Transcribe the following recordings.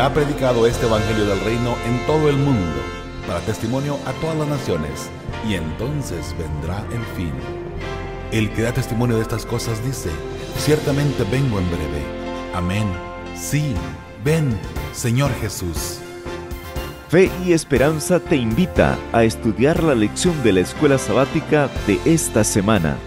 será predicado este evangelio del reino en todo el mundo, para testimonio a todas las naciones, y entonces vendrá el fin. El que da testimonio de estas cosas dice: ciertamente vengo en breve. Amén. Sí, ven, Señor Jesús. Fe y Esperanza te invita a estudiar la lección de la escuela sabática de esta semana.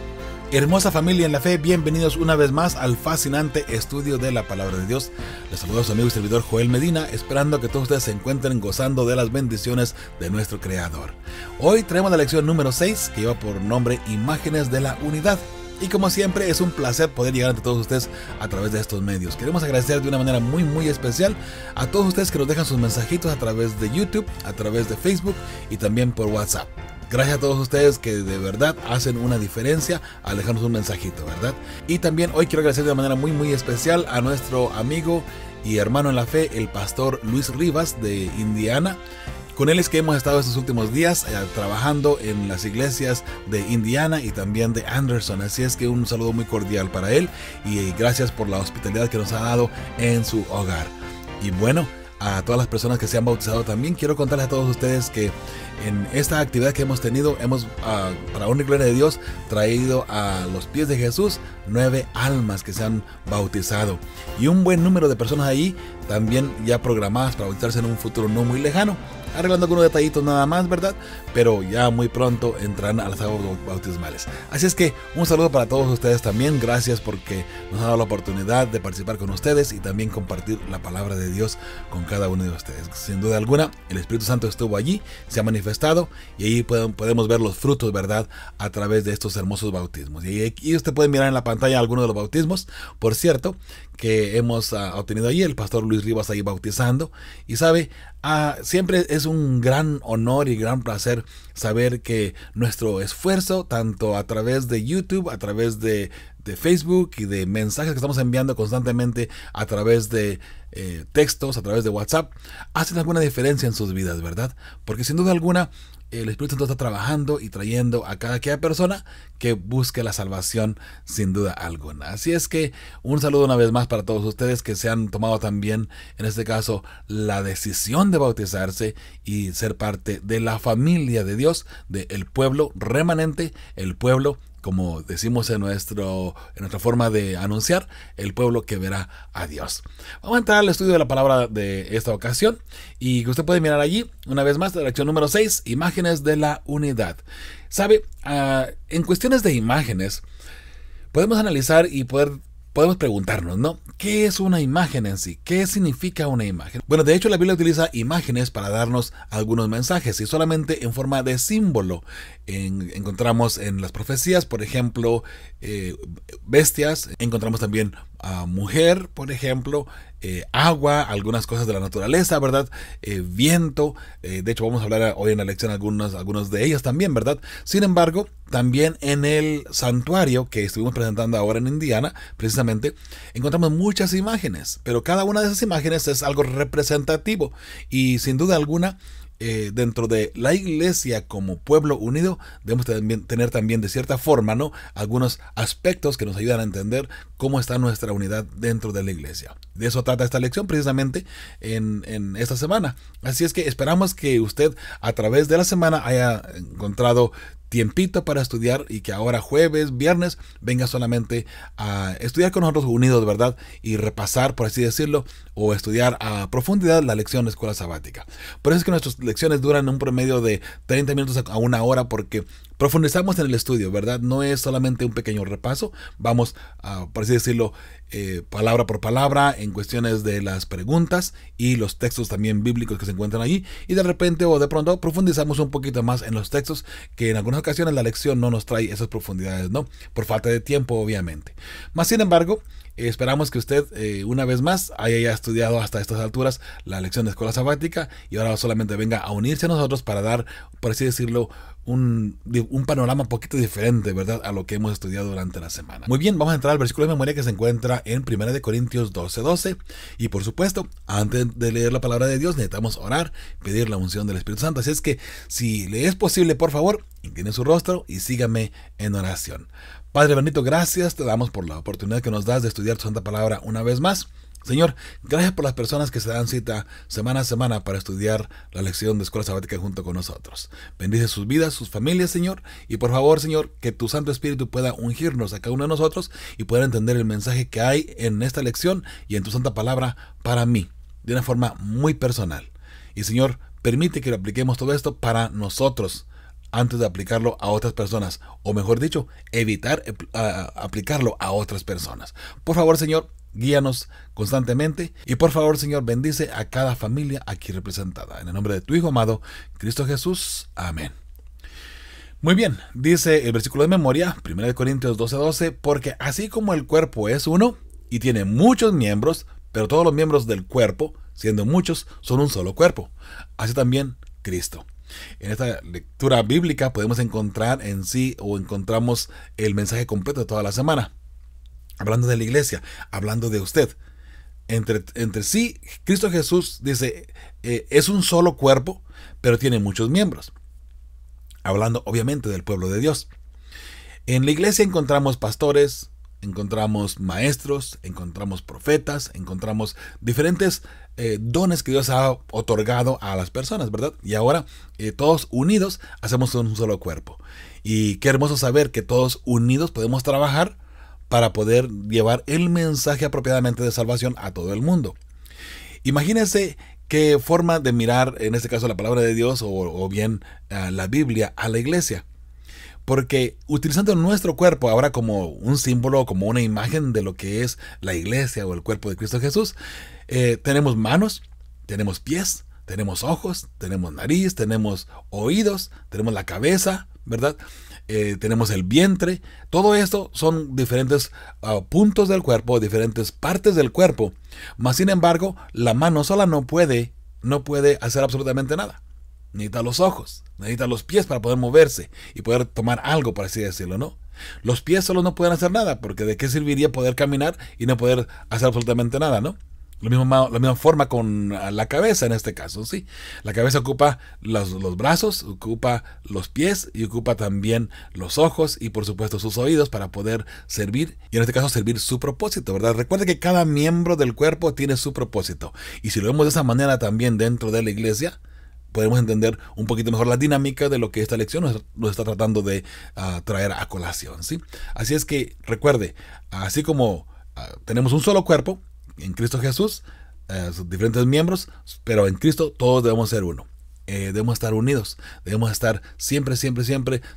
Hermosa familia en la fe, bienvenidos una vez más al fascinante estudio de la Palabra de Dios. Les saludo a su amigo y servidor Joel Medina, esperando que todos ustedes se encuentren gozando de las bendiciones de nuestro Creador. Hoy traemos la lección número 6, que lleva por nombre Imágenes de la Unidad. Y como siempre, es un placer poder llegar ante todos ustedes a través de estos medios. Queremos agradecer de una manera muy especial a todos ustedes que nos dejan sus mensajitos a través de YouTube, a través de Facebook y también por WhatsApp. Gracias a todos ustedes que de verdad hacen una diferencia al dejarnos un mensajito, ¿verdad? Y también hoy quiero agradecer de una manera muy especial a nuestro amigo y hermano en la fe, el pastor Luis Rivas de Indiana. Con él es que hemos estado estos últimos días trabajando en las iglesias de Indiana y también de Anderson. Así es que un saludo muy cordial para él y gracias por la hospitalidad que nos ha dado en su hogar. Y bueno, a todas las personas que se han bautizado también quiero contarles a todos ustedes que en esta actividad que hemos tenido hemos, para honra y gloria de Dios, traído a los pies de Jesús 9 almas que se han bautizado y un buen número de personas ahí también ya programadas para bautizarse en un futuro no muy lejano, arreglando algunos detallitos nada más, ¿verdad? Pero ya muy pronto entrarán a las aguas bautismales. Así es que un saludo para todos ustedes también. Gracias porque nos ha dado la oportunidad de participar con ustedes y también compartir la palabra de Dios con cada uno de ustedes. Sin duda alguna, el Espíritu Santo estuvo allí, se ha manifestado y ahí podemos ver los frutos, ¿verdad? A través de estos hermosos bautismos. Y usted puede mirar en la pantalla algunos de los bautismos, por cierto, que hemos obtenido allí, el pastor Luis Rivas ahí bautizando. Y sabe, siempre es un gran honor y gran placer saber que nuestro esfuerzo, tanto a través de YouTube, a través de Facebook y de mensajes que estamos enviando constantemente a través de textos, a través de WhatsApp, hacen alguna diferencia en sus vidas, ¿verdad? Porque sin duda alguna el Espíritu Santo está trabajando y trayendo a cada persona que busque la salvación sin duda alguna. Así es que un saludo una vez más para todos ustedes que se han tomado también, en este caso, la decisión de bautizarse y ser parte de la familia de Dios, del pueblo remanente, el pueblo, como decimos en nuestra forma de anunciar, el pueblo que verá a Dios. Vamos a entrar al estudio de la palabra de esta ocasión y que usted puede mirar allí, una vez más, la lección número 6, Imágenes de la Unidad. Sabe, en cuestiones de imágenes, podemos analizar y podemos preguntarnos, ¿no? ¿Qué es una imagen en sí? ¿Qué significa una imagen? Bueno, de hecho la Biblia utiliza imágenes para darnos algunos mensajes y solamente en forma de símbolo. Encontramos en las profecías, por ejemplo, bestias, encontramos también mujer, por ejemplo, agua, algunas cosas de la naturaleza, ¿verdad? Viento, de hecho vamos a hablar hoy en la lección algunos de ellas también, ¿verdad? Sin embargo, también en el santuario que estuvimos presentando ahora en Indiana, precisamente, encontramos muchas imágenes, pero cada una de esas imágenes es algo representativo y sin duda alguna, dentro de la iglesia como pueblo unido debemos tener también de cierta forma, ¿no?, algunos aspectos que nos ayudan a entender cómo está nuestra unidad dentro de la iglesia. De eso trata esta lección precisamente en esta semana. Así es que esperamos que usted a través de la semana haya encontrado tiempito para estudiar y que ahora jueves, viernes, venga solamente a estudiar con nosotros unidos, ¿verdad? Y repasar, por así decirlo, o estudiar a profundidad la lección de escuela sabática. Por eso es que nuestras lecciones duran un promedio de 30 minutos a una hora porque profundizamos en el estudio, ¿verdad? No es solamente un pequeño repaso, vamos a, por así decirlo, palabra por palabra en cuestiones de las preguntas y los textos también bíblicos que se encuentran allí y de repente o de pronto profundizamos un poquito más en los textos que en algunas ocasiones la lección no nos trae esas profundidades, ¿no? Por falta de tiempo, obviamente. Más sin embargo, esperamos que usted una vez más haya ya estudiado hasta estas alturas la lección de escuela sabática y ahora solamente venga a unirse a nosotros para dar, por así decirlo, un panorama un poquito diferente, ¿verdad?, a lo que hemos estudiado durante la semana. Muy bien, vamos a entrar al versículo de memoria que se encuentra en 1 Corintios 12:12 y por supuesto, antes de leer la palabra de Dios necesitamos orar, pedir la unción del Espíritu Santo. Así es que si le es posible, por favor, incline su rostro y sígame en oración. Padre bendito, gracias te damos por la oportunidad que nos das de estudiar tu santa palabra una vez más. Señor, gracias por las personas que se dan cita semana a semana para estudiar la lección de Escuela Sabática junto con nosotros. Bendice sus vidas, sus familias, Señor, y por favor, Señor, que tu Santo Espíritu pueda ungirnos a cada uno de nosotros y pueda entender el mensaje que hay en esta lección y en tu santa palabra para mí, de una forma muy personal. Y Señor, permite que lo apliquemos todo esto para nosotros antes de aplicarlo a otras personas, o mejor dicho, evitar aplicarlo a otras personas. Por favor, Señor, guíanos constantemente y por favor, Señor, bendice a cada familia aquí representada. En el nombre de tu Hijo amado, Cristo Jesús. Amén. Muy bien, dice el versículo de memoria, 1 Corintios 12:12, porque así como el cuerpo es uno y tiene muchos miembros, pero todos los miembros del cuerpo, siendo muchos, son un solo cuerpo, así también Cristo. En esta lectura bíblica podemos encontrar en sí o encontramos el mensaje completo de toda la semana. Hablando de la iglesia, hablando de usted. Entre sí, Cristo Jesús dice, es un solo cuerpo, pero tiene muchos miembros. Hablando obviamente del pueblo de Dios. En la iglesia encontramos pastores, encontramos maestros, encontramos profetas, encontramos diferentes dones que Dios ha otorgado a las personas, ¿verdad? Y ahora todos unidos hacemos un solo cuerpo. Y qué hermoso saber que todos unidos podemos trabajar para poder llevar el mensaje apropiadamente de salvación a todo el mundo. Imagínense qué forma de mirar, en este caso, la palabra de Dios o bien la Biblia a la iglesia. Porque utilizando nuestro cuerpo ahora como un símbolo, como una imagen de lo que es la iglesia o el cuerpo de Cristo Jesús, tenemos manos, tenemos pies, tenemos ojos, tenemos nariz, tenemos oídos, tenemos la cabeza, ¿verdad? Tenemos el vientre. Todo esto son diferentes puntos del cuerpo, diferentes partes del cuerpo. Mas sin embargo, la mano sola no puede hacer absolutamente nada. Necesita los ojos, necesita los pies para poder moverse y poder tomar algo, por así decirlo, ¿no? Los pies solos no pueden hacer nada, porque ¿de qué serviría poder caminar y no poder hacer absolutamente nada, ¿no? La misma forma con la cabeza en este caso, ¿sí? La cabeza ocupa los brazos, ocupa los pies y ocupa también los ojos y por supuesto sus oídos para poder servir, y en este caso servir su propósito, ¿verdad? Recuerda que cada miembro del cuerpo tiene su propósito, y si lo vemos de esa manera también dentro de la iglesia, podemos entender un poquito mejor la dinámica de lo que esta lección nos está tratando de traer a colación, ¿sí? Así es que recuerde, así como tenemos un solo cuerpo en Cristo Jesús, sus diferentes miembros, pero en Cristo todos debemos ser uno. Debemos estar unidos, debemos estar siempre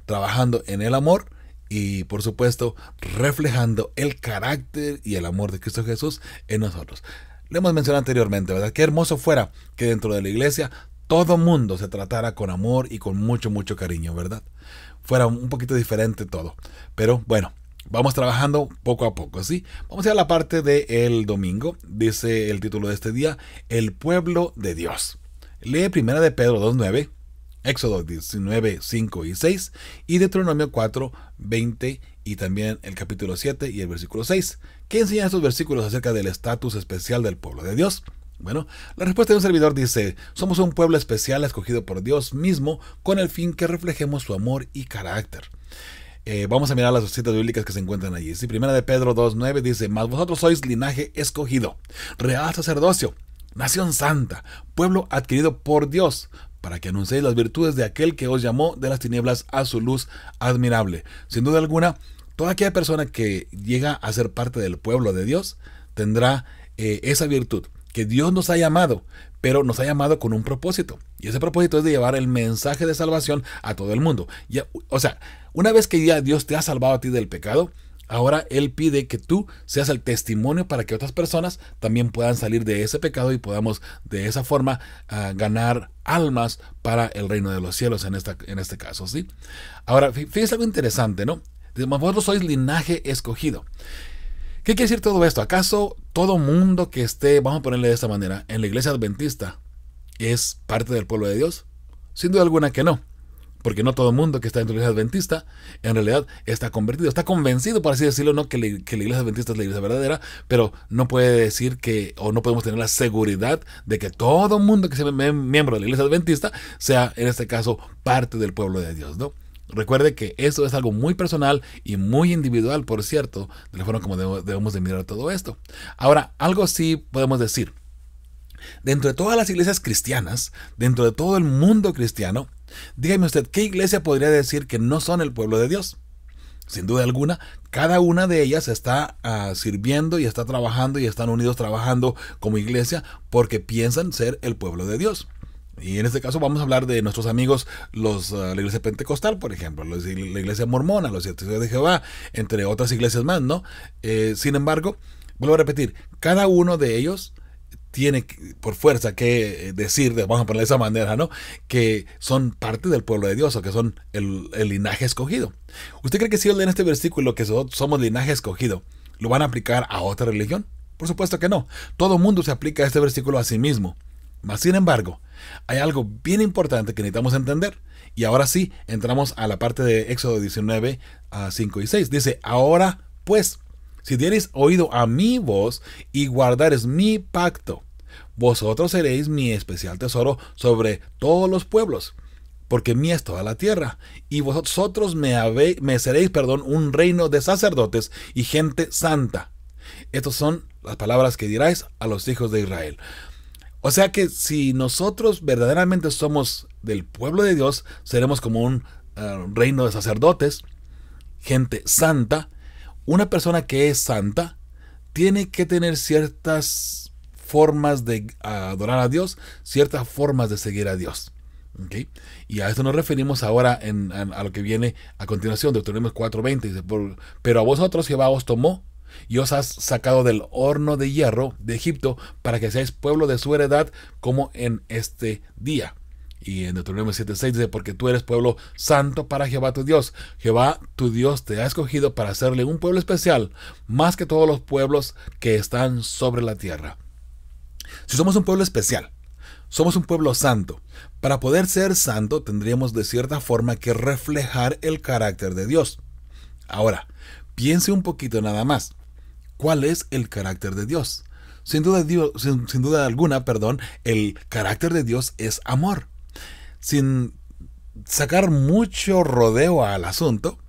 trabajando en el amor y por supuesto reflejando el carácter y el amor de Cristo Jesús en nosotros. Lo hemos mencionado anteriormente, ¿verdad? Qué hermoso fuera que dentro de la iglesia todo mundo se tratara con amor y con mucho cariño, ¿verdad? Fuera un poquito diferente todo. Pero bueno, vamos trabajando poco a poco, ¿sí? Vamos a ir a la parte del domingo. Dice el título de este día, el pueblo de Dios. Lee 1 de Pedro 2:9, Éxodo 19, 5 y 6, y Deuteronomio 4, 20, y también el capítulo 7 y el versículo 6. ¿Qué enseñan estos versículos acerca del estatus especial del pueblo de Dios? Bueno, la respuesta de un servidor dice, somos un pueblo especial escogido por Dios mismo con el fin que reflejemos su amor y carácter. Vamos a mirar las citas bíblicas que se encuentran allí. Sí, 1 de Pedro 2:9 dice, mas vosotros sois linaje escogido, real sacerdocio, nación santa, pueblo adquirido por Dios, para que anunciéis las virtudes de aquel que os llamó de las tinieblas a su luz admirable. Sin duda alguna, toda aquella persona que llega a ser parte del pueblo de Dios tendrá esa virtud, que Dios nos ha llamado, pero nos ha llamado con un propósito. Y ese propósito es de llevar el mensaje de salvación a todo el mundo. O sea, una vez que ya Dios te ha salvado a ti del pecado, ahora Él pide que tú seas el testimonio para que otras personas también puedan salir de ese pecado y podamos de esa forma ganar almas para el reino de los cielos en este caso, ¿sí? Ahora, fíjense algo interesante, ¿no? Vosotros sois linaje escogido. ¿Qué quiere decir todo esto? ¿Acaso todo mundo que esté, vamos a ponerle de esta manera, en la iglesia adventista es parte del pueblo de Dios? Sin duda alguna que no. Porque no todo mundo que está en la iglesia adventista en realidad está convertido, está convencido, por así decirlo, no que la iglesia adventista es la iglesia verdadera, pero no puede decir que, o no podemos tener la seguridad de que todo mundo que sea miembro de la iglesia adventista sea, en este caso, parte del pueblo de Dios, ¿no? Recuerde que eso es algo muy personal y muy individual, por cierto, de la forma como debemos de mirar todo esto. Ahora, algo sí podemos decir. Dentro de todas las iglesias cristianas, dentro de todo el mundo cristiano, dígame usted, ¿qué iglesia podría decir que no son el pueblo de Dios? Sin duda alguna, cada una de ellas está sirviendo y está trabajando y están unidos trabajando como iglesia porque piensan ser el pueblo de Dios. Y en este caso vamos a hablar de nuestros amigos, la iglesia pentecostal, por ejemplo, la iglesia mormona, los testigos de Jehová, entre otras iglesias más, ¿no? Sin embargo, vuelvo a repetir, cada uno de ellos tiene por fuerza que decir, vamos a ponerlo de esa manera, ¿no? Que son parte del pueblo de Dios o que son el linaje escogido. ¿Usted cree que si ellos leen este versículo que somos linaje escogido, lo van a aplicar a otra religión? Por supuesto que no. Todo mundo se aplica a este versículo a sí mismo. Mas, sin embargo, hay algo bien importante que necesitamos entender. Y ahora sí, entramos a la parte de Éxodo 19, 5 y 6. Dice, ahora pues, si diereis oído a mi voz y guardareis mi pacto, vosotros seréis mi especial tesoro sobre todos los pueblos, porque mía es toda la tierra, y vosotros me seréis, un reino de sacerdotes y gente santa. Estas son las palabras que diráis a los hijos de Israel. O sea que si nosotros verdaderamente somos del pueblo de Dios, seremos como un reino de sacerdotes, gente santa. Una persona que es santa tiene que tener ciertas formas de adorar a Dios, ciertas formas de seguir a Dios. ¿Okay? Y a esto nos referimos ahora a lo que viene a continuación, Deuteronomio 4:20. Dice, pero a vosotros Jehová os tomó y os has sacado del horno de hierro de Egipto para que seáis pueblo de su heredad como en este día. Y en Deuteronomio 7:6 dice, porque tú eres pueblo santo para Jehová tu Dios. Jehová tu Dios te ha escogido para hacerle un pueblo especial, más que todos los pueblos que están sobre la tierra. Si somos un pueblo especial, somos un pueblo santo. Para poder ser santo tendríamos de cierta forma que reflejar el carácter de Dios. Ahora, piense un poquito nada más. ¿Cuál es el carácter de Dios? Sin duda alguna, el carácter de Dios es amor. Sin sacar mucho rodeo al asunto,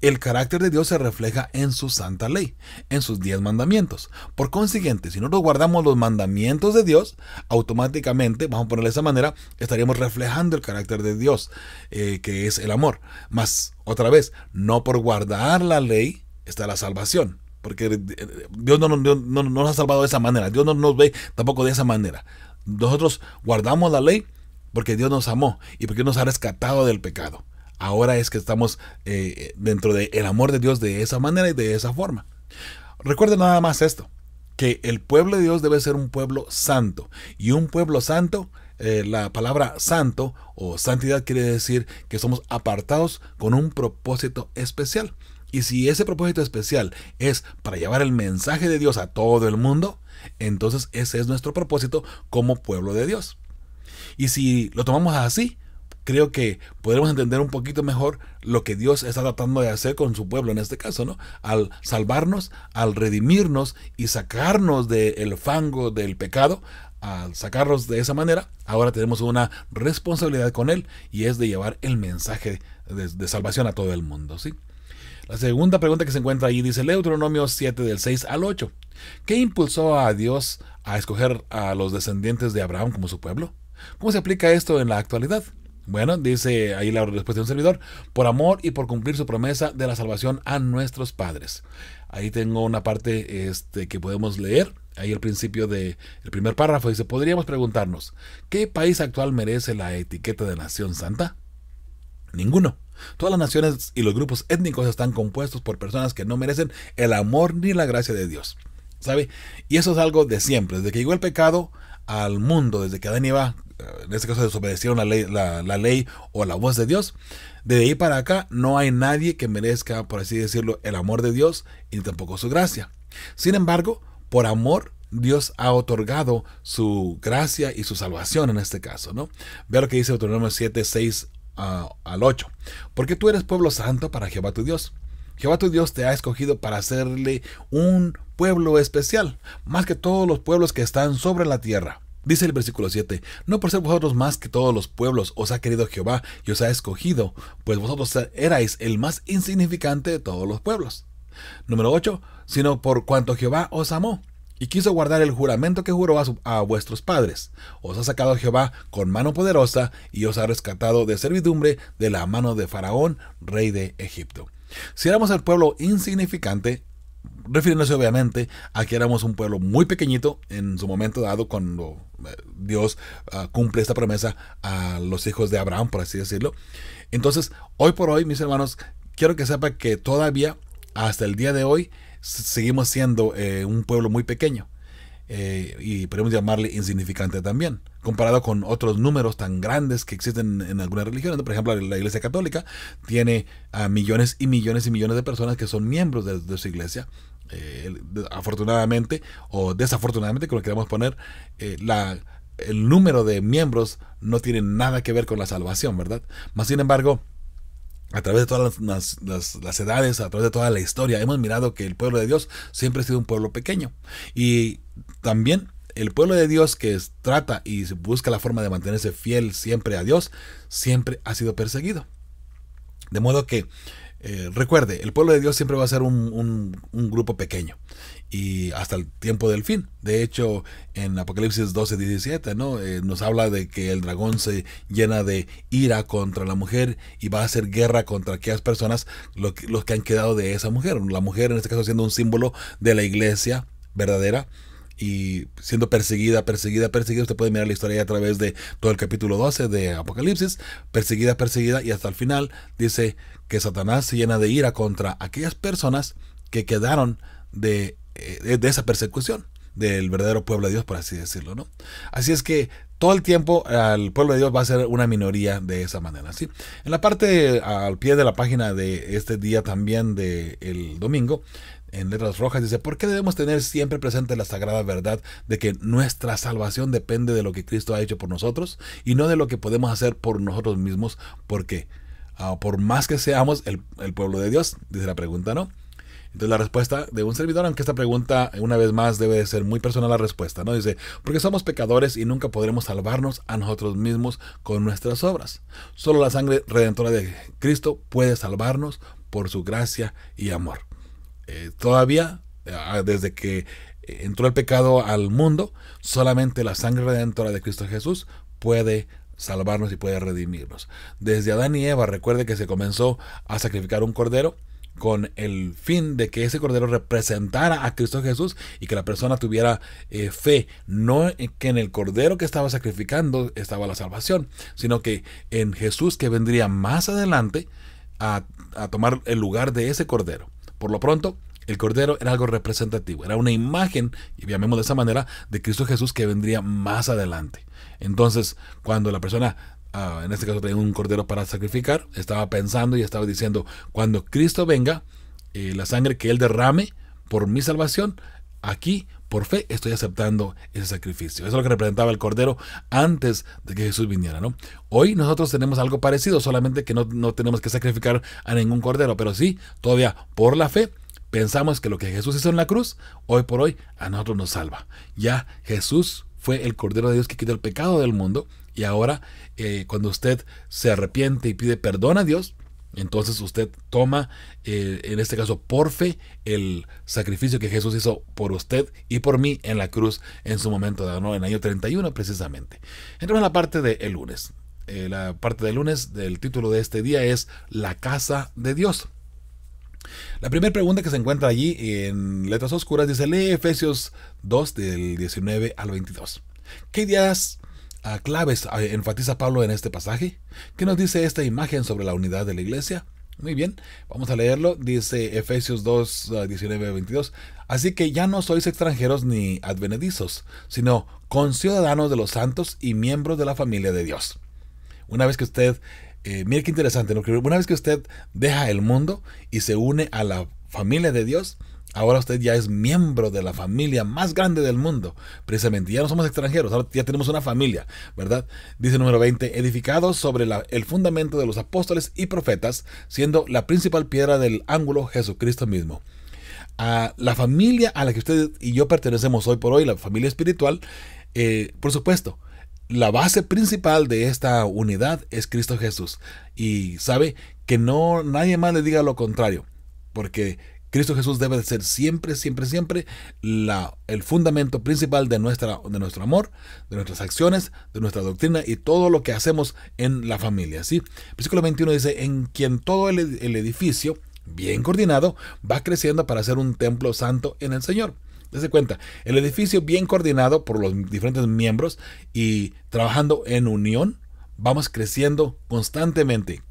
el carácter de Dios se refleja en su santa ley, en sus 10 mandamientos. Por consiguiente, si nosotros guardamos los mandamientos de Dios, automáticamente, vamos a ponerlo de esa manera, estaríamos reflejando el carácter de Dios, que es el amor. Mas, otra vez, no por guardar la ley está la salvación. Porque Dios no nos ha salvado de esa manera. Dios no nos ve tampoco de esa manera. Nosotros guardamos la ley porque Dios nos amó y porque nos ha rescatado del pecado. Ahora es que estamos dentro del amor de Dios de esa manera y de esa forma. Recuerden nada más esto, que el pueblo de Dios debe ser un pueblo santo. Y un pueblo santo, la palabra santo o santidad quiere decir que somos apartados con un propósito especial. Y si ese propósito especial es para llevar el mensaje de Dios a todo el mundo, entonces ese es nuestro propósito como pueblo de Dios. Y si lo tomamos así, creo que podremos entender un poquito mejor lo que Dios está tratando de hacer con su pueblo en este caso, ¿no? Al salvarnos, al redimirnos y sacarnos del fango del pecado, al sacarnos de esa manera, ahora tenemos una responsabilidad con Él y es de llevar el mensaje de salvación a todo el mundo, ¿sí? La segunda pregunta que se encuentra ahí dice Deuteronomio 7 del 6 al 8. ¿Qué impulsó a Dios a escoger a los descendientes de Abraham como su pueblo? ¿Cómo se aplica esto en la actualidad? Bueno, dice ahí la respuesta de un servidor, por amor y por cumplir su promesa de la salvación a nuestros padres. Ahí tengo una parte que podemos leer. Ahí al principio del primer párrafo dice, podríamos preguntarnos, ¿qué país actual merece la etiqueta de nación santa? Ninguno. Todas las naciones y los grupos étnicos están compuestos por personas que no merecen el amor ni la gracia de Dios, ¿sabe? Y eso es algo de siempre, desde que llegó el pecado al mundo, desde que Adán y Eva, en este caso desobedecieron la ley o la voz de Dios, de ahí para acá no hay nadie que merezca, por así decirlo, el amor de Dios y tampoco su gracia. Sin embargo, por amor, Dios ha otorgado su gracia y su salvación en este caso, ¿no? Vea lo que dice Deuteronomio 7, 6 al 8. Porque tú eres pueblo santo para Jehová tu Dios. Jehová tu Dios te ha escogido para hacerle un pueblo especial, más que todos los pueblos que están sobre la tierra. Dice el versículo 7, no por ser vosotros más que todos los pueblos os ha querido Jehová y os ha escogido, pues vosotros erais el más insignificante de todos los pueblos. Número 8, sino por cuanto Jehová os amó y quiso guardar el juramento que juró a vuestros padres. Os ha sacado Jehová con mano poderosa y os ha rescatado de servidumbre de la mano de Faraón, rey de Egipto. Si éramos el pueblo insignificante, refiriéndose obviamente a que éramos un pueblo muy pequeñito en su momento dado cuando Dios cumple esta promesa a los hijos de Abraham, por así decirlo. Entonces, hoy por hoy, mis hermanos, quiero que sepa que todavía, hasta el día de hoy, seguimos siendo un pueblo muy pequeño. Y podemos llamarle insignificante también, comparado con otros números tan grandes que existen en algunas religiones. Por ejemplo, la Iglesia Católica tiene millones y millones y millones de personas que son miembros de su iglesia. Afortunadamente o desafortunadamente, como queramos poner, el número de miembros no tiene nada que ver con la salvación, ¿verdad? Mas, sin embargo, a través de todas las edades, a través de toda la historia, hemos mirado que el pueblo de Dios siempre ha sido un pueblo pequeño. Y también el pueblo de Dios que trata y busca la forma de mantenerse fiel siempre a Dios, siempre ha sido perseguido. De modo que, recuerde, el pueblo de Dios siempre va a ser un grupo pequeño. Y hasta el tiempo del fin. De hecho, en Apocalipsis 12:17, ¿no? Nos habla de que el dragón se llena de ira contra la mujer y va a hacer guerra contra aquellas personas, los que han quedado de esa mujer. La mujer, en este caso, siendo un símbolo de la iglesia verdadera y siendo perseguida. Usted puede mirar la historia a través de todo el capítulo 12 de Apocalipsis. Perseguida, y hasta el final dice que Satanás se llena de ira contra aquellas personas que quedaron de esa persecución del verdadero pueblo de Dios, por así decirlo, ¿no? Así es que todo el tiempo el pueblo de Dios va a ser una minoría de esa manera, ¿sí? En la parte al pie de la página de este día también del domingo, en letras rojas dice: ¿por qué debemos tener siempre presente la sagrada verdad de que nuestra salvación depende de lo que Cristo ha hecho por nosotros y no de lo que podemos hacer por nosotros mismos? Porque por más que seamos el pueblo de Dios, dice la pregunta, ¿no? Entonces la respuesta de un servidor, aunque esta pregunta una vez más debe de ser muy personal la respuesta, ¿no? Dice: porque somos pecadores y nunca podremos salvarnos a nosotros mismos con nuestras obras. Solo la sangre redentora de Cristo puede salvarnos por su gracia y amor. Todavía, desde que entró el pecado al mundo, solamente la sangre redentora de Cristo Jesús puede salvarnos y puede redimirnos. Desde Adán y Eva, recuerde que se comenzó a sacrificar un cordero con el fin de que ese cordero representara a Cristo Jesús y que la persona tuviera fe, no que en el cordero que estaba sacrificando estaba la salvación, sino que en Jesús, que vendría más adelante a tomar el lugar de ese cordero. Por lo pronto, el cordero era algo representativo, era una imagen, y llamémoslo de esa manera, de Cristo Jesús que vendría más adelante. Entonces, cuando la persona, en este caso tenía un cordero para sacrificar, estaba pensando y estaba diciendo: cuando Cristo venga, la sangre que Él derrame por mi salvación, aquí, por fe, estoy aceptando ese sacrificio. Eso es lo que representaba el cordero antes de que Jesús viniera, ¿no? Hoy nosotros tenemos algo parecido, solamente que no tenemos que sacrificar a ningún cordero, pero sí, todavía por la fe, pensamos que lo que Jesús hizo en la cruz, hoy por hoy, a nosotros nos salva. Ya Jesús fue el Cordero de Dios que quitó el pecado del mundo, y ahora cuando usted se arrepiente y pide perdón a Dios, entonces usted toma, en este caso por fe, el sacrificio que Jesús hizo por usted y por mí en la cruz en su momento, ¿no? En el año 31 precisamente. Entramos a la parte del lunes. La parte del lunes del título de este día es La casa de Dios. La primera pregunta que se encuentra allí en letras oscuras dice: lee Efesios 2 del 19 al 22. ¿Qué ideas claves enfatiza Pablo en este pasaje? ¿Qué nos dice esta imagen sobre la unidad de la iglesia? Muy bien, vamos a leerlo. Dice Efesios 2, 19 al 22. Así que ya no sois extranjeros ni advenedizos, sino conciudadanos de los santos y miembros de la familia de Dios. Una vez que usted mire qué interesante, ¿no? Una vez que usted deja el mundo y se une a la familia de Dios, ahora usted ya es miembro de la familia más grande del mundo. Precisamente, ya no somos extranjeros, ahora ya tenemos una familia, ¿verdad? Dice número 20, edificados sobre el fundamento de los apóstoles y profetas, siendo la principal piedra del ángulo Jesucristo mismo. A la familia a la que usted y yo pertenecemos hoy por hoy, la familia espiritual, Por supuesto, la base principal de esta unidad es Cristo Jesús. Y sabe que no nadie más le diga lo contrario, porque Cristo Jesús debe de ser siempre, siempre, siempre el fundamento principal de nuestro amor, de nuestras acciones, de nuestra doctrina y todo lo que hacemos en la familia. ¿Sí? Versículo 21 dice, en quien todo el edificio, bien coordinado, va creciendo para ser un templo santo en el Señor. Dese cuenta, el edificio bien coordinado por los diferentes miembros y trabajando en unión, vamos creciendo constantemente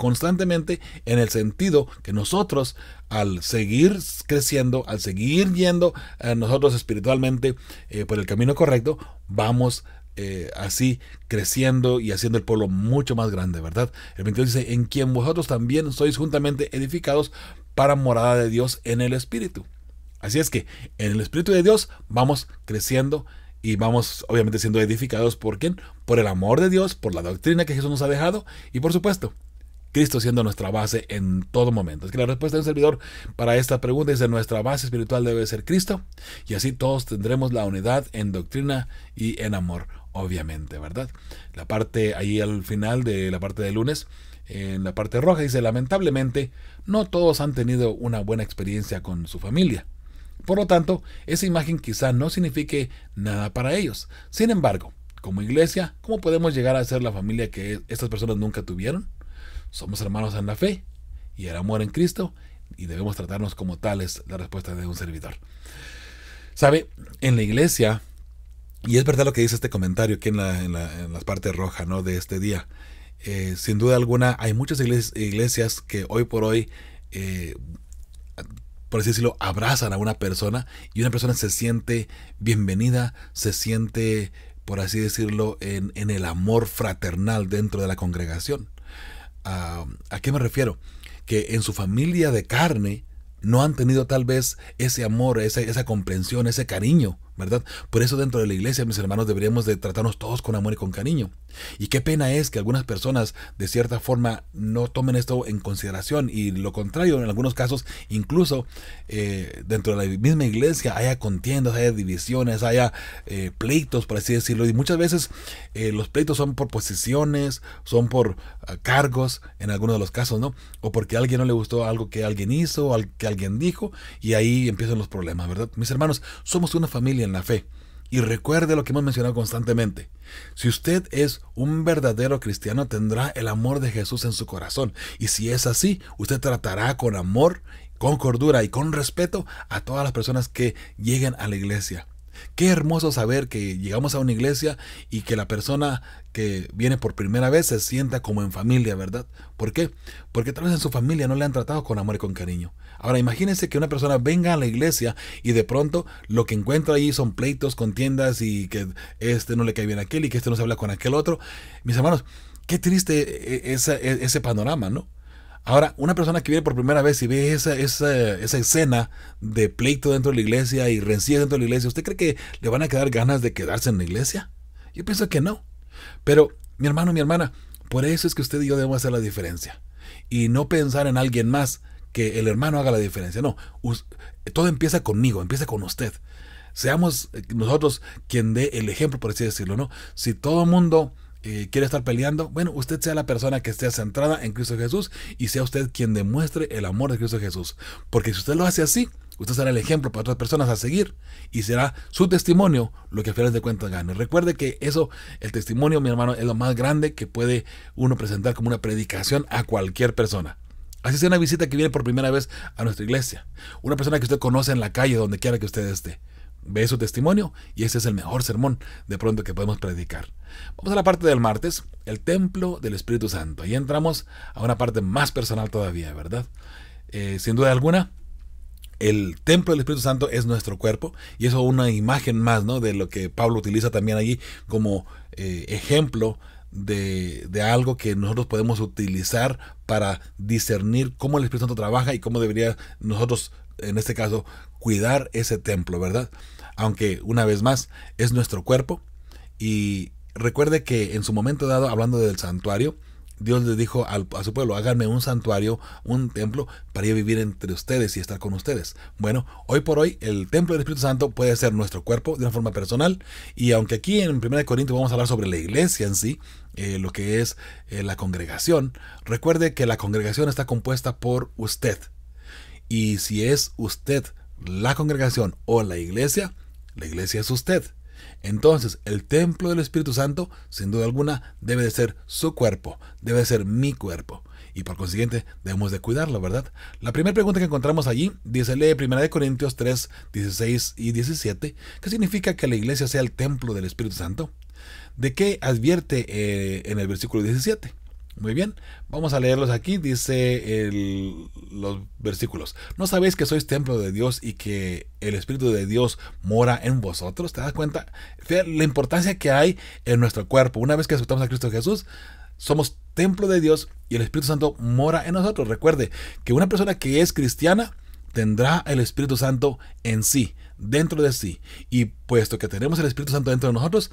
en el sentido que nosotros, al seguir creciendo, al seguir yendo nosotros espiritualmente por el camino correcto, vamos así creciendo y haciendo el pueblo mucho más grande, ¿verdad? El 22 dice, en quien vosotros también sois juntamente edificados para morada de Dios en el Espíritu. Así es que en el Espíritu de Dios vamos creciendo y vamos obviamente siendo edificados. ¿Por quién? Por el amor de Dios, por la doctrina que Jesús nos ha dejado y por supuesto, Cristo siendo nuestra base en todo momento. Es que la respuesta de un servidor para esta pregunta es que nuestra base espiritual debe ser Cristo y así todos tendremos la unidad en doctrina y en amor, obviamente, ¿verdad? La parte ahí al final de la parte de lunes, en la parte roja dice, lamentablemente, no todos han tenido una buena experiencia con su familia. Por lo tanto, esa imagen quizá no signifique nada para ellos. Sin embargo, como iglesia, ¿cómo podemos llegar a ser la familia que estas personas nunca tuvieron? Somos hermanos en la fe y el amor en Cristo y debemos tratarnos como tales, la respuesta de un servidor. ¿Sabe? En la iglesia, y es verdad lo que dice este comentario aquí en la parte roja, ¿no?, de este día, sin duda alguna hay muchas iglesias que hoy por hoy por así decirlo, abrazan a una persona y una persona se siente bienvenida, se siente, por así decirlo, en el amor fraternal dentro de la congregación. ¿A qué me refiero? Que en su familia de carne no han tenido tal vez ese amor, esa comprensión, ese cariño, ¿verdad? Por eso dentro de la iglesia, mis hermanos, deberíamos de tratarnos todos con amor y con cariño. Y qué pena es que algunas personas de cierta forma no tomen esto en consideración y lo contrario, en algunos casos, incluso dentro de la misma iglesia haya contiendas, haya divisiones, haya pleitos, por así decirlo. Y muchas veces los pleitos son por posiciones, son por cargos, en algunos de los casos, ¿no? O porque a alguien no le gustó algo que alguien hizo, o que alguien dijo, y ahí empiezan los problemas, ¿verdad? Mis hermanos, somos una familia en la fe. Y recuerde lo que hemos mencionado constantemente. Si usted es un verdadero cristiano, tendrá el amor de Jesús en su corazón. Y si es así, usted tratará con amor, con cordura y con respeto a todas las personas que lleguen a la iglesia. Qué hermoso saber que llegamos a una iglesia y que la persona que viene por primera vez se sienta como en familia, ¿verdad? ¿Por qué? Porque tal vez en su familia no le han tratado con amor y con cariño. Ahora imagínense que una persona venga a la iglesia y de pronto lo que encuentra allí son pleitos, contiendas y que este no le cae bien a aquel y que este no se habla con aquel otro. Mis hermanos, qué triste ese panorama, ¿no? Ahora, una persona que viene por primera vez y ve esa escena de pleito dentro de la iglesia y rencilla dentro de la iglesia, ¿usted cree que le van a quedar ganas de quedarse en la iglesia? Yo pienso que no. Pero, mi hermano, mi hermana, por eso es que usted y yo debemos hacer la diferencia. Y no pensar en alguien más, que el hermano haga la diferencia. No, todo empieza conmigo, empieza con usted. Seamos nosotros quien dé el ejemplo, por así decirlo, ¿no? Si todo el mundo quiere estar peleando, bueno, usted sea la persona que esté centrada en Cristo Jesús y sea usted quien demuestre el amor de Cristo Jesús. Porque si usted lo hace así, usted será el ejemplo para otras personas a seguir y será su testimonio lo que a finales de cuentas gane. Recuerde que eso, el testimonio, mi hermano, es lo más grande que puede uno presentar como una predicación a cualquier persona. Así sea una visita que viene por primera vez a nuestra iglesia. Una persona que usted conoce en la calle, donde quiera que usted esté. Ve su testimonio y ese es el mejor sermón de pronto que podemos predicar. Vamos a la parte del martes, el templo del Espíritu Santo. Ahí entramos a una parte más personal todavía, ¿verdad? Sin duda alguna, el templo del Espíritu Santo es nuestro cuerpo y eso es una imagen más, ¿no?, de lo que Pablo utiliza también allí como ejemplo de algo que nosotros podemos utilizar para discernir cómo el Espíritu Santo trabaja y cómo debería nosotros, en este caso, cuidar ese templo, ¿verdad? Aunque, una vez más, es nuestro cuerpo. Y recuerde que en su momento dado, hablando del santuario, Dios les dijo a su pueblo, háganme un santuario, un templo, para yo vivir entre ustedes y estar con ustedes. Bueno, hoy por hoy el templo del Espíritu Santo puede ser nuestro cuerpo de una forma personal, y aunque aquí en 1 Corintios vamos a hablar sobre la iglesia en sí, lo que es la congregación, recuerde que la congregación está compuesta por usted. Y si es usted la congregación o la iglesia es usted. Entonces, el templo del Espíritu Santo, sin duda alguna, debe de ser su cuerpo, debe de ser mi cuerpo. Y por consiguiente, debemos de cuidarlo, ¿verdad? La primera pregunta que encontramos allí, dice, lee 1 Corintios 3, 16 y 17, ¿qué significa que la iglesia sea el templo del Espíritu Santo? ¿De qué advierte en el versículo 17? Muy bien, vamos a leerlos aquí. Dice los versículos: ¿no sabéis que sois templo de Dios y que el Espíritu de Dios mora en vosotros? ¿Te das cuenta? Fíjate la importancia que hay en nuestro cuerpo. Una vez que aceptamos a Cristo Jesús, somos templo de Dios y el Espíritu Santo mora en nosotros. Recuerde que una persona que es cristiana tendrá el Espíritu Santo en sí, dentro de sí. Y puesto que tenemos el Espíritu Santo dentro de nosotros,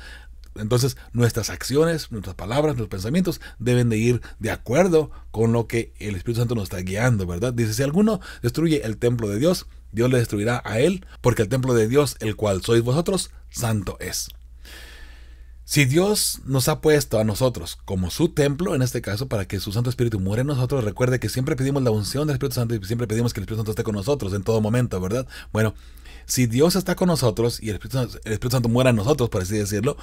entonces nuestras acciones, nuestras palabras, nuestros pensamientos deben de ir de acuerdo con lo que el Espíritu Santo nos está guiando, ¿verdad? Dice, si alguno destruye el templo de Dios, Dios le destruirá a él, porque el templo de Dios, el cual sois vosotros, santo es. Si Dios nos ha puesto a nosotros como su templo, en este caso, para que su Santo Espíritu muera en nosotros, recuerde que siempre pedimos la unción del Espíritu Santo y siempre pedimos que el Espíritu Santo esté con nosotros en todo momento, ¿verdad? Bueno, si Dios está con nosotros y el Espíritu Santo muera en nosotros, por así decirlo,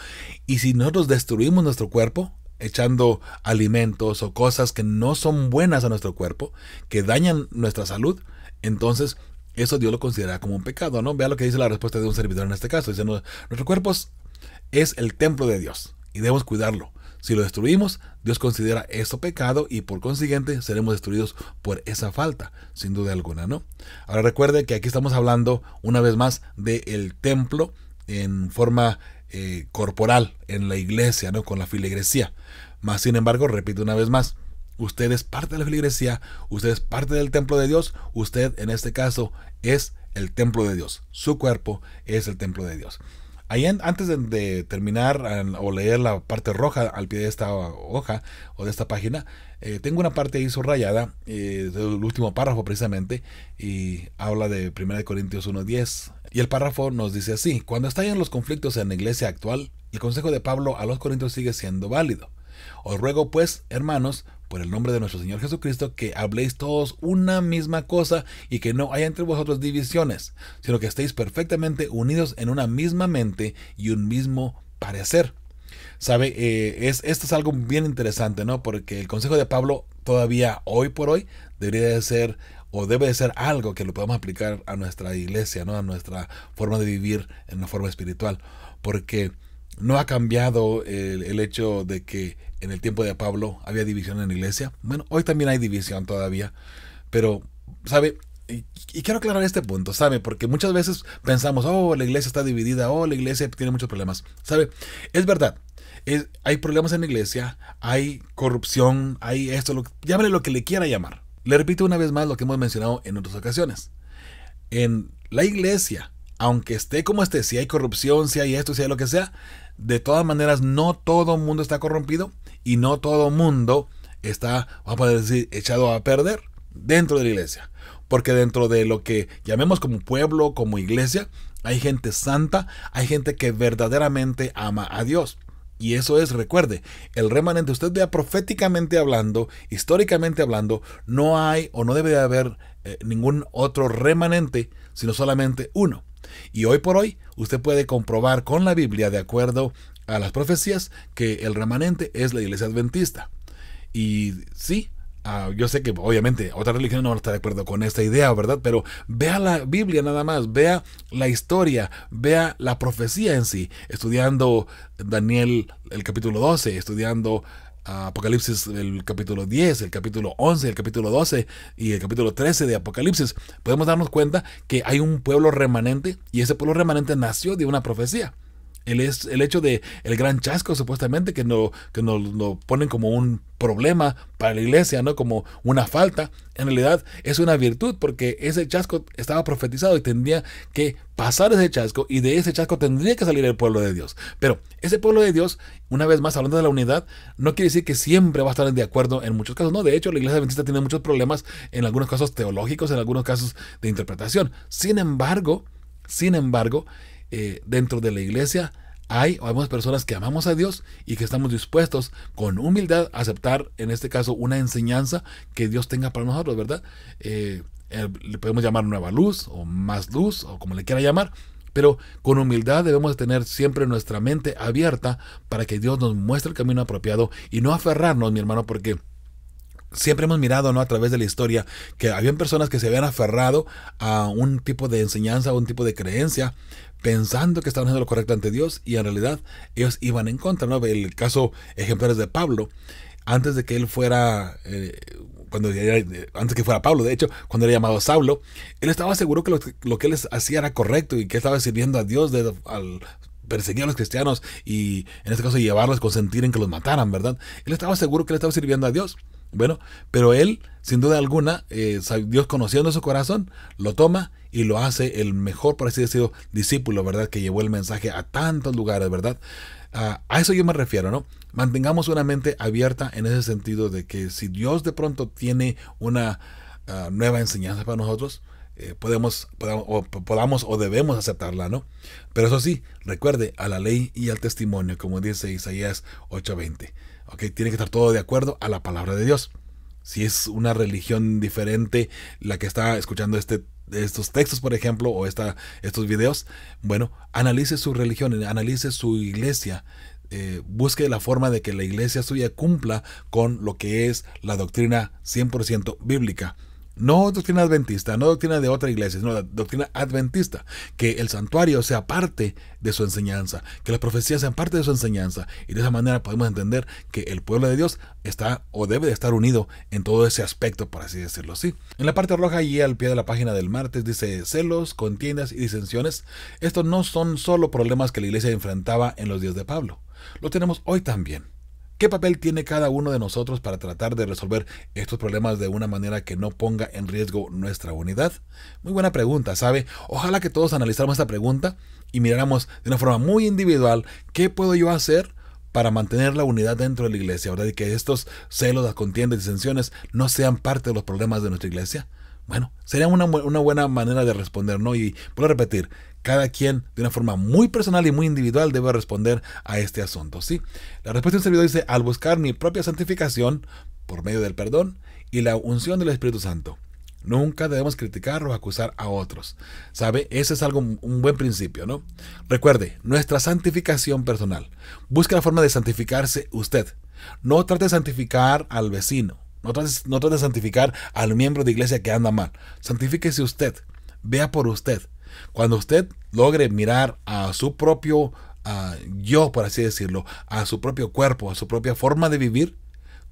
y si nosotros destruimos nuestro cuerpo, echando alimentos o cosas que no son buenas a nuestro cuerpo, que dañan nuestra salud, entonces eso Dios lo considera como un pecado, ¿no? Vea lo que dice la respuesta de un servidor en este caso. Dice, nuestro cuerpo es el templo de Dios y debemos cuidarlo. Si lo destruimos, Dios considera eso pecado y por consiguiente seremos destruidos por esa falta, sin duda alguna, ¿no? Ahora recuerde que aquí estamos hablando una vez más del templo en forma corporal, en la iglesia, ¿no? Con la filigresía. Más sin embargo, repito una vez más, usted es parte de la filigresía, usted es parte del templo de Dios, usted en este caso es el templo de Dios, su cuerpo es el templo de Dios. Ahí antes de terminar o leer la parte roja al pie de esta hoja o de esta página, tengo una parte ahí subrayada, del último párrafo precisamente, y habla de 1 Corintios 1:10. Y el párrafo nos dice así: cuando estallan los conflictos en la iglesia actual, el consejo de Pablo a los corintios sigue siendo válido. Os ruego pues, hermanos, por el nombre de nuestro Señor Jesucristo, que habléis todos una misma cosa y que no haya entre vosotros divisiones, sino que estéis perfectamente unidos en una misma mente y un mismo parecer. ¿Sabe? Esto es algo bien interesante, ¿no? Porque el consejo de Pablo todavía hoy por hoy debería de ser o debe de ser algo que lo podamos aplicar a nuestra iglesia, ¿no? A nuestra forma de vivir en una forma espiritual. Porque no ha cambiado el hecho de que en el tiempo de Pablo había división en la iglesia. Bueno, hoy también hay división todavía, pero, ¿sabe? Y quiero aclarar este punto, ¿sabe? Porque muchas veces pensamos, oh, la iglesia está dividida, oh, la iglesia tiene muchos problemas. ¿Sabe? Es verdad, hay problemas en la iglesia, hay corrupción, hay esto, llámale lo que le quiera llamar. Le repito una vez más lo que hemos mencionado en otras ocasiones. En la iglesia, aunque esté como esté, si hay corrupción, si hay esto, si hay lo que sea, de todas maneras no todo mundo está corrompido y no todo mundo está, vamos a poder decir, echado a perder dentro de la iglesia. Porque dentro de lo que llamemos como pueblo, como iglesia, hay gente santa, hay gente que verdaderamente ama a Dios. Y eso es, recuerde, el remanente. Usted vea proféticamente hablando, históricamente hablando, no hay o no debe de haber ningún otro remanente, sino solamente uno. Y hoy por hoy usted puede comprobar con la Biblia, de acuerdo a las profecías, que el remanente es la iglesia adventista. Y sí, yo sé que obviamente otra religión no está de acuerdo con esta idea, ¿verdad? Pero vea la Biblia nada más, vea la historia, vea la profecía en sí, estudiando Daniel el capítulo 12, estudiando Apocalipsis el capítulo 10, el capítulo 11, el capítulo 12 y el capítulo 13 de Apocalipsis, podemos darnos cuenta que hay un pueblo remanente y ese pueblo remanente nació de una profecía. El hecho de el gran chasco, supuestamente, que nos lo ponen como un problema para la iglesia, ¿no? Como una falta. En realidad es una virtud, porque ese chasco estaba profetizado y tendría que pasar ese chasco, y de ese chasco tendría que salir el pueblo de Dios. Pero ese pueblo de Dios, una vez más, hablando de la unidad, no quiere decir que siempre va a estar de acuerdo en muchos casos, ¿no? De hecho, la iglesia adventista tiene muchos problemas, en algunos casos teológicos, en algunos casos de interpretación. Sin embargo, dentro de la iglesia habemos personas que amamos a Dios y que estamos dispuestos con humildad a aceptar, en este caso, una enseñanza que Dios tenga para nosotros, ¿verdad? Le podemos llamar nueva luz o más luz, o como le quiera llamar, pero con humildad debemos de tener siempre nuestra mente abierta para que Dios nos muestre el camino apropiado, y no aferrarnos, mi hermano, porque siempre hemos mirado, ¿no?, a través de la historia, que habían personas que se habían aferrado a un tipo de enseñanza, a un tipo de creencia, pensando que estaban haciendo lo correcto ante Dios, y en realidad ellos iban en contra, ¿no? El caso ejemplar es de Pablo. Antes de que él fuera, antes que fuera Pablo, de hecho, cuando era llamado Saulo, él estaba seguro que lo que él hacía era correcto, y que estaba sirviendo a Dios al perseguir a los cristianos, y en este caso llevarlos, consentir en que los mataran, ¿verdad? Él estaba seguro que él estaba sirviendo a Dios. Bueno, pero él, sin duda alguna, Dios, conociendo su corazón, lo toma y lo hace el mejor, por así decirlo, discípulo, ¿verdad?, que llevó el mensaje a tantos lugares, ¿verdad? A eso yo me refiero, ¿no? Mantengamos una mente abierta en ese sentido, de que si Dios de pronto tiene una nueva enseñanza para nosotros, podamos o debemos aceptarla, ¿no? Pero eso sí, recuerde, a la ley y al testimonio, como dice Isaías 8:20. Okay, tiene que estar todo de acuerdo a la palabra de Dios. Si es una religión diferente la que está escuchando estos textos, por ejemplo, o estos videos, bueno, analice su religión, analice su iglesia, busque la forma de que la iglesia suya cumpla con lo que es la doctrina 100% bíblica. No doctrina adventista, no doctrina de otra iglesia, sino la doctrina adventista. Que el santuario sea parte de su enseñanza, que las profecías sean parte de su enseñanza. Y de esa manera podemos entender que el pueblo de Dios está o debe de estar unido en todo ese aspecto, por así decirlo, ¿sí? En la parte roja, allí al pie de la página del martes, dice: celos, contiendas y disensiones. Estos no son solo problemas que la iglesia enfrentaba en los días de Pablo. Lo tenemos hoy también. ¿Qué papel tiene cada uno de nosotros para tratar de resolver estos problemas de una manera que no ponga en riesgo nuestra unidad? Muy buena pregunta, ¿sabe? Ojalá que todos analizáramos esta pregunta y miráramos de una forma muy individual qué puedo yo hacer para mantener la unidad dentro de la iglesia, ¿verdad? Y que estos celos, las contiendas y disensiones no sean parte de los problemas de nuestra iglesia. Bueno, sería una buena manera de responder, ¿no? Y puedo repetir, cada quien de una forma muy personal y muy individual debe responder a este asunto, ¿sí? La respuesta del servidor dice: al buscar mi propia santificación por medio del perdón y la unción del Espíritu Santo. Nunca debemos criticar o acusar a otros, ¿sabe? Ese es un buen principio, ¿no? Recuerde, nuestra santificación personal. Busque la forma de santificarse usted. No trate de santificar al vecino. No trate de santificar al miembro de iglesia que anda mal. Santifíquese usted. Vea por usted. Cuando usted logre mirar a su propio yo, por así decirlo, a su propio cuerpo, a su propia forma de vivir,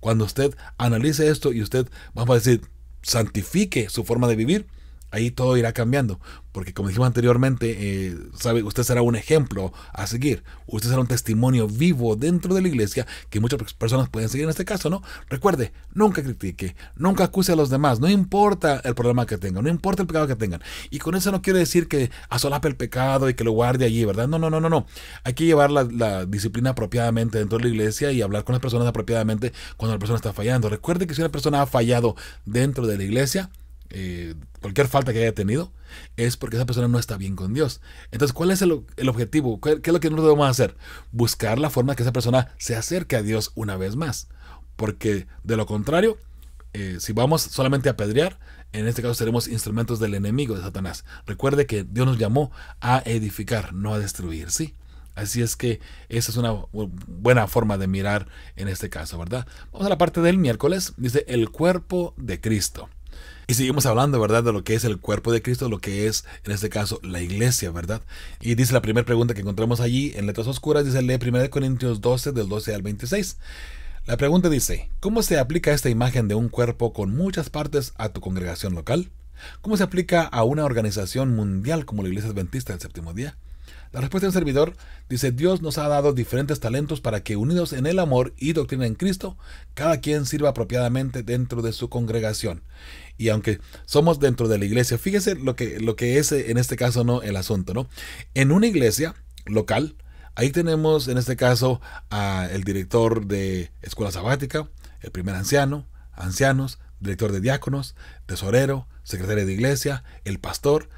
cuando usted analice esto y usted, vamos a decir, santifique su forma de vivir, ahí todo irá cambiando. Porque como dijimos anteriormente, sabe, usted será un ejemplo a seguir. Usted será un testimonio vivo dentro de la iglesia que muchas personas pueden seguir en este caso, ¿no? Recuerde, nunca critique, nunca acuse a los demás. No importa el problema que tengan, no importa el pecado que tengan. Y con eso no quiere decir que asolape el pecado y que lo guarde allí, ¿verdad? No. Hay que llevar la disciplina apropiadamente dentro de la iglesia y hablar con las personas apropiadamente cuando la persona está fallando. Recuerde que si una persona ha fallado dentro de la iglesia, cualquier falta que haya tenido, es porque esa persona no está bien con Dios. Entonces, ¿cuál es el objetivo? ¿Qué es lo que nosotros debemos hacer? Buscar la forma que esa persona se acerque a Dios una vez más. Porque de lo contrario, si vamos solamente a apedrear, en este caso seremos instrumentos del enemigo de Satanás. Recuerde que Dios nos llamó a edificar, no a destruir, ¿sí? Así es que esa es una buena forma de mirar en este caso, ¿verdad? Vamos a la parte del miércoles. Dice: el cuerpo de Cristo. Y seguimos hablando, ¿verdad?, de lo que es el cuerpo de Cristo, lo que es, en este caso, la iglesia, ¿verdad? Y dice la primera pregunta que encontramos allí en letras oscuras, dice: lee 1 Corintios 12, del 12 al 26. La pregunta dice: ¿cómo se aplica esta imagen de un cuerpo con muchas partes a tu congregación local? ¿Cómo se aplica a una organización mundial como la Iglesia Adventista del Séptimo Día? La respuesta del servidor dice: Dios nos ha dado diferentes talentos para que, unidos en el amor y doctrina en Cristo, cada quien sirva apropiadamente dentro de su congregación. Y aunque somos dentro de la iglesia, fíjese lo que es en este caso, ¿no?, el asunto, ¿no? En una iglesia local, ahí tenemos en este caso el director de escuela sabática, el primer anciano, ancianos, director de diáconos, tesorero, secretario de iglesia, el pastor,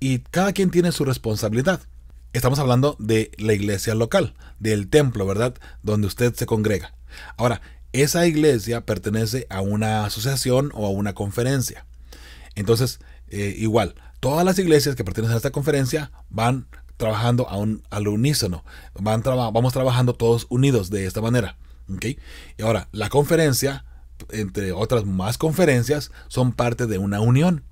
y cada quien tiene su responsabilidad. Estamos hablando de la iglesia local, del templo, ¿verdad?, donde usted se congrega. Ahora, esa iglesia pertenece a una asociación o a una conferencia. Entonces, igual, todas las iglesias que pertenecen a esta conferencia van trabajando al unísono. Vamos trabajando todos unidos de esta manera. ¿Okay? Y ahora, la conferencia, entre otras más conferencias, son parte de una unión.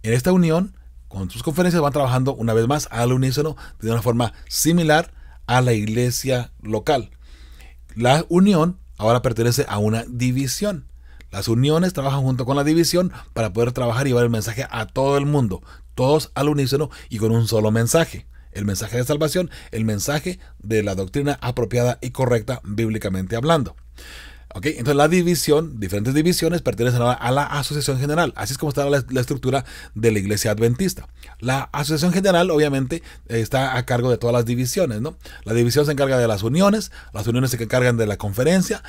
En esta unión, con sus conferencias, van trabajando una vez más al unísono de una forma similar a la iglesia local. La unión ahora pertenece a una división. Las uniones trabajan junto con la división para poder trabajar y llevar el mensaje a todo el mundo, todos al unísono y con un solo mensaje. El mensaje de salvación, el mensaje de la doctrina apropiada y correcta bíblicamente hablando. ¿Okay? Entonces la división, diferentes divisiones pertenecen a la asociación general. Así es como está la estructura de la iglesia adventista. La asociación general obviamente está a cargo de todas las divisiones, ¿no? La división se encarga de las uniones se encargan de la conferencia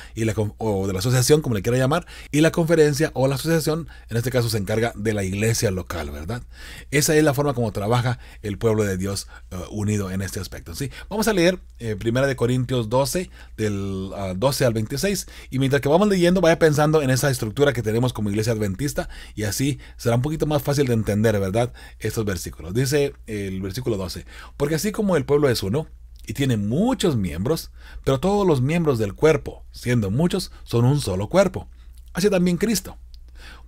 o de la asociación, como le quiera llamar, y la conferencia o la asociación en este caso se encarga de la iglesia local, ¿verdad? Esa es la forma como trabaja el pueblo de Dios unido en este aspecto, ¿sí? Vamos a leer 1 Corintios 12 del 12 al 26. Y mientras que vamos leyendo, vaya pensando en esa estructura que tenemos como iglesia adventista y así será un poquito más fácil de entender, ¿verdad?, estos versículos. Dice el versículo 12: porque así como el pueblo es uno y tiene muchos miembros, pero todos los miembros del cuerpo, siendo muchos, son un solo cuerpo, así también Cristo.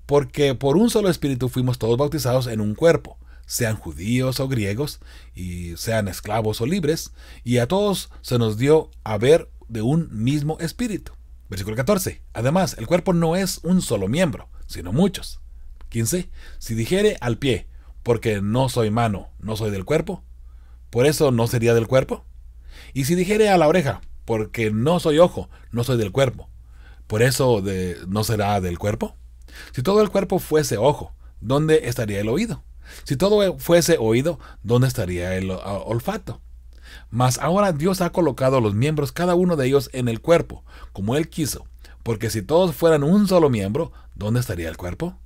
Porque por un solo espíritu fuimos todos bautizados en un cuerpo, sean judíos o griegos, y sean esclavos o libres, y a todos se nos dio a beber de un mismo espíritu. Versículo 14. Además, el cuerpo no es un solo miembro, sino muchos. 15. Si dijere al pie: porque no soy mano, no soy del cuerpo, ¿por eso no sería del cuerpo? Y si dijere a la oreja: porque no soy ojo, no soy del cuerpo, ¿por eso no será del cuerpo? Si todo el cuerpo fuese ojo, ¿dónde estaría el oído? Si todo fuese oído, ¿dónde estaría el olfato? Mas ahora Dios ha colocado los miembros, cada uno de ellos, en el cuerpo, como Él quiso. Porque si todos fueran un solo miembro, ¿dónde estaría el cuerpo?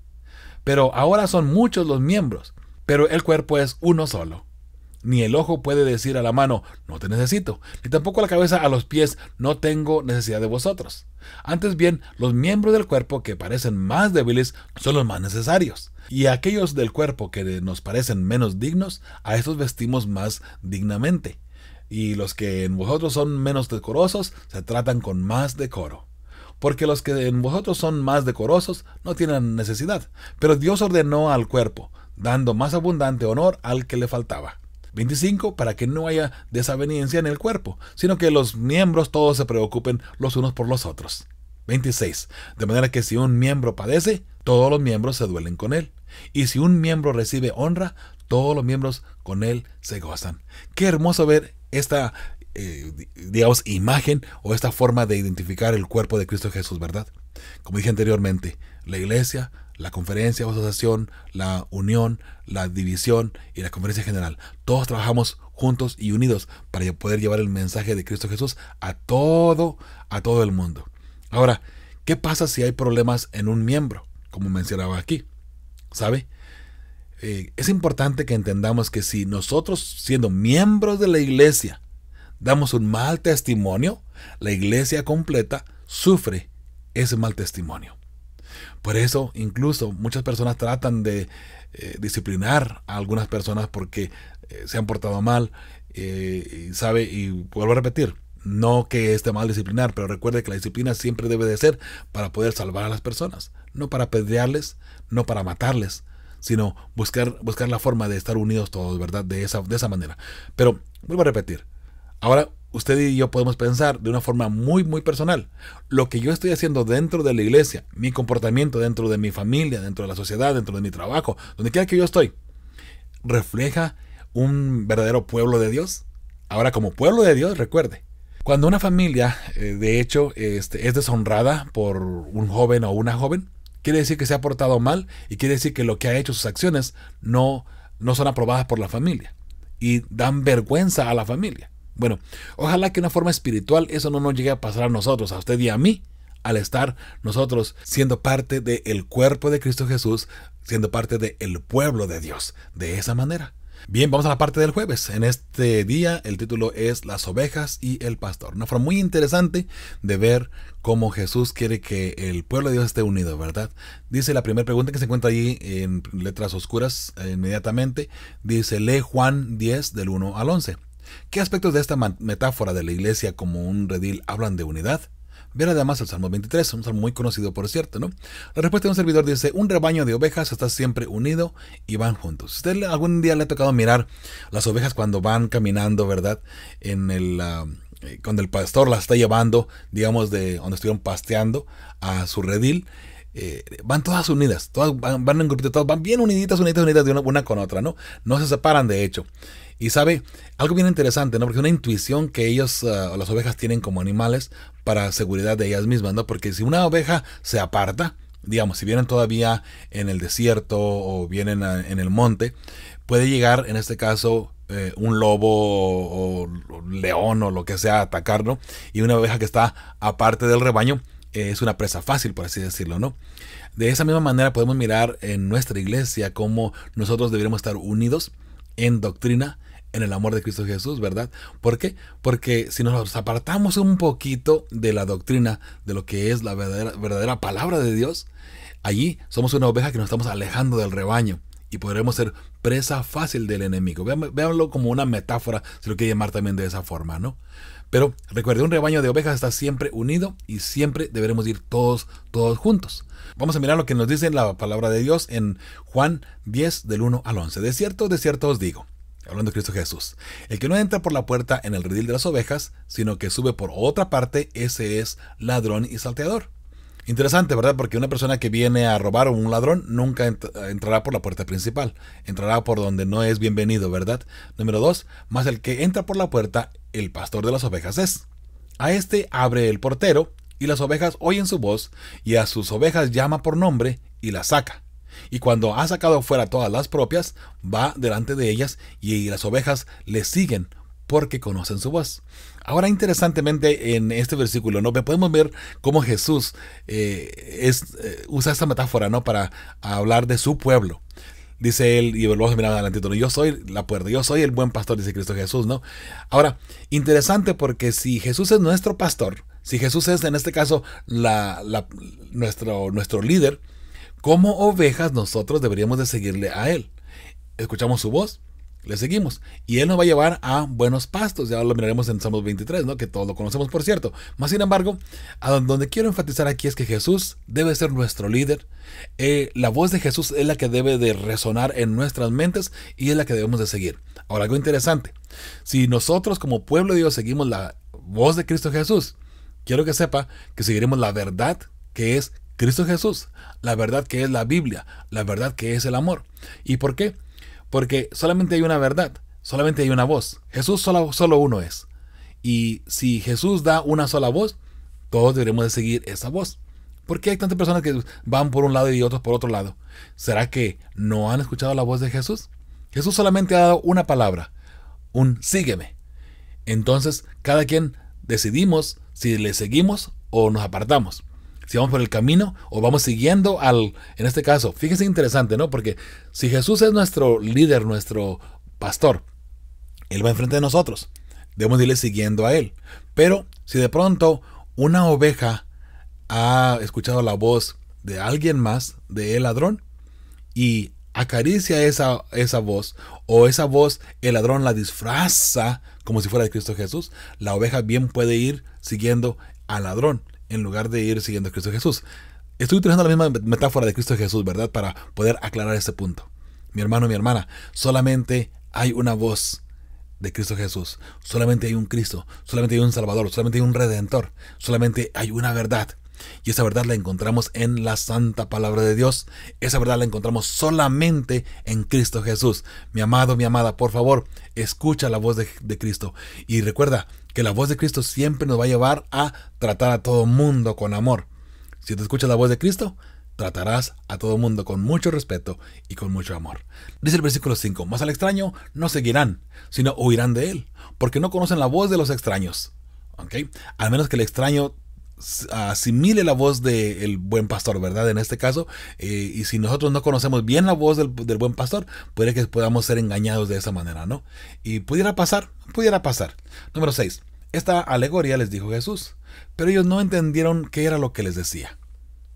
Pero ahora son muchos los miembros, pero el cuerpo es uno solo. Ni el ojo puede decir a la mano: no te necesito, ni tampoco la cabeza a los pies: no tengo necesidad de vosotros. Antes bien, los miembros del cuerpo que parecen más débiles son los más necesarios. Y a aquellos del cuerpo que nos parecen menos dignos, a estos vestimos más dignamente. Y los que en vosotros son menos decorosos, se tratan con más decoro. Porque los que en vosotros son más decorosos no tienen necesidad, pero Dios ordenó al cuerpo, dando más abundante honor al que le faltaba. 25. Para que no haya desaveniencia en el cuerpo, sino que los miembros todos se preocupen los unos por los otros. 26. De manera que si un miembro padece, todos los miembros se duelen con él. Y si un miembro recibe honra, todos los miembros con él se gozan. Qué hermoso ver esta, imagen o esta forma de identificar el cuerpo de Cristo Jesús, ¿verdad? Como dije anteriormente, la iglesia, la conferencia o asociación, la unión, la división y la conferencia general. Todos trabajamos juntos y unidos para poder llevar el mensaje de Cristo Jesús a todo el mundo. Ahora, ¿qué pasa si hay problemas en un miembro? Como mencionaba aquí, ¿sabe? Es importante que entendamos que si nosotros, siendo miembros de la iglesia, damos un mal testimonio, la iglesia completa sufre ese mal testimonio. Por eso, incluso, muchas personas tratan de disciplinar a algunas personas porque se han portado mal, ¿sabe? Y vuelvo a repetir, no que esté mal disciplinar, pero recuerde que la disciplina siempre debe de ser para poder salvar a las personas, no para apedrearles, no para matarles, sino buscar la forma de estar unidos todos, ¿verdad? De esa manera. Pero, vuelvo a repetir, ahora usted y yo podemos pensar de una forma muy, muy personal. Lo que yo estoy haciendo dentro de la iglesia, mi comportamiento dentro de mi familia, dentro de la sociedad, dentro de mi trabajo, donde quiera que yo estoy, ¿refleja un verdadero pueblo de Dios? Ahora, como pueblo de Dios, recuerde, cuando una familia, de hecho, es deshonrada por un joven o una joven, quiere decir que se ha portado mal y quiere decir que lo que ha hecho, sus acciones, no son aprobadas por la familia y dan vergüenza a la familia. Bueno, ojalá que de una forma espiritual eso no nos llegue a pasar a nosotros, a usted y a mí, al estar nosotros siendo parte del cuerpo de Cristo Jesús, siendo parte del pueblo de Dios, de esa manera. Bien, vamos a la parte del jueves. En este día el título es Las ovejas y el pastor. Una forma muy interesante de ver cómo Jesús quiere que el pueblo de Dios esté unido, ¿verdad? Dice la primera pregunta que se encuentra allí en letras oscuras inmediatamente. Dice, lee Juan 10 del 1 al 11. ¿Qué aspectos de esta metáfora de la iglesia como un redil hablan de unidad? Ver además el Salmo 23, un salmo muy conocido por cierto, ¿no? La respuesta de un servidor dice, un rebaño de ovejas está siempre unido y van juntos. Si usted algún día le ha tocado mirar las ovejas cuando van caminando, ¿verdad? Cuando el pastor las está llevando, digamos, de donde estuvieron pasteando a su redil, van todas unidas, todas van en grupito, todas van bien uniditas de una con otra, ¿no? No se separan de hecho. Y sabe, algo bien interesante, ¿no? Porque una intuición que ellos, las ovejas tienen como animales para seguridad de ellas mismas, ¿no? Porque si una oveja se aparta, digamos, si vienen todavía en el desierto o vienen en el monte, puede llegar, en este caso, un lobo o león o lo que sea a atacar, ¿no? Y una oveja que está aparte del rebaño es una presa fácil, por así decirlo, ¿no? De esa misma manera podemos mirar en nuestra iglesia cómo nosotros deberíamos estar unidos en doctrina, en el amor de Cristo Jesús, ¿verdad? ¿Por qué? Porque si nos apartamos un poquito de la doctrina, de lo que es la verdadera palabra de Dios, allí somos una oveja que nos estamos alejando del rebaño y podremos ser presa fácil del enemigo. Véanlo como una metáfora, si lo quiere llamar también de esa forma, ¿no? Pero recuerde, un rebaño de ovejas está siempre unido y siempre deberemos ir todos juntos. Vamos a mirar lo que nos dice la palabra de Dios en Juan 10 del 1 al 11. De cierto os digo, hablando de Cristo Jesús, el que no entra por la puerta en el redil de las ovejas, sino que sube por otra parte, ese es ladrón y salteador. Interesante, ¿verdad? Porque una persona que viene a robar o un ladrón nunca entrará por la puerta principal. Entrará por donde no es bienvenido, ¿verdad? Número 2, mas el que entra por la puerta, el pastor de las ovejas es. A este abre el portero, y las ovejas oyen su voz, y a sus ovejas llama por nombre, y las saca. Y cuando ha sacado fuera todas las propias, va delante de ellas, y las ovejas le siguen, porque conocen su voz. Ahora, interesantemente, en este versículo, ¿no? Podemos ver cómo Jesús usa esta metáfora, ¿no? Para hablar de su pueblo. Dice él, y vamos a mirar adelante, ¿no? Yo soy la puerta, yo soy el buen pastor, dice Cristo Jesús, ¿no? Ahora, interesante porque si Jesús es nuestro pastor, si Jesús es en este caso nuestro líder, como ovejas nosotros deberíamos de seguirle a él. Escuchamos su voz, le seguimos, y él nos va a llevar a buenos pastos. Ya lo miraremos en Salmos 23, ¿no? Que todos lo conocemos, por cierto. Más sin embargo, a donde quiero enfatizar aquí es que Jesús debe ser nuestro líder. La voz de Jesús es la que debe de resonar en nuestras mentes y es la que debemos de seguir. Ahora, algo interesante, si nosotros como pueblo de Dios seguimos la voz de Cristo Jesús, quiero que sepa que seguiremos la verdad que es Cristo Jesús, la verdad que es la Biblia, la verdad que es el amor. ¿Y por qué? Porque solamente hay una verdad, solamente hay una voz. Jesús solo uno es. Y si Jesús da una sola voz, todos deberemos de seguir esa voz. ¿Por qué hay tantas personas que van por un lado y otros por otro lado? ¿Será que no han escuchado la voz de Jesús? Jesús solamente ha dado una palabra, un sígueme. Entonces, cada quien decidimos si le seguimos o nos apartamos. Si vamos por el camino o vamos siguiendo en este caso, fíjese interesante, ¿no? Porque si Jesús es nuestro líder, nuestro pastor, Él va enfrente de nosotros. Debemos irle siguiendo a Él. Pero si de pronto una oveja ha escuchado la voz de alguien más, de el ladrón, y acaricia esa voz, o esa voz el ladrón la disfraza como si fuera de Cristo Jesús, la oveja bien puede ir siguiendo al ladrón en lugar de ir siguiendo a Cristo Jesús. Estoy utilizando la misma metáfora de Cristo Jesús, ¿verdad? Para poder aclarar este punto. Mi hermano, mi hermana, solamente hay una voz de Cristo Jesús. Solamente hay un Cristo, solamente hay un Salvador, solamente hay un Redentor, solamente hay una verdad. Y esa verdad la encontramos en la santa palabra de Dios. Esa verdad la encontramos solamente en Cristo Jesús. Mi amado, mi amada, por favor, escucha la voz de Cristo. Y recuerda que la voz de Cristo siempre nos va a llevar a tratar a todo mundo con amor. Si te escuchas la voz de Cristo, tratarás a todo mundo con mucho respeto y con mucho amor. Dice el versículo 5, mas al extraño no seguirán, sino huirán de él, porque no conocen la voz de los extraños. ¿Okay? Al menos que el extraño asimile la voz del buen pastor, ¿verdad? En este caso, y si nosotros no conocemos bien la voz del buen pastor, puede que podamos ser engañados de esa manera, ¿no? Y pudiera pasar. Número 6. Esta alegoría les dijo Jesús, pero ellos no entendieron qué era lo que les decía.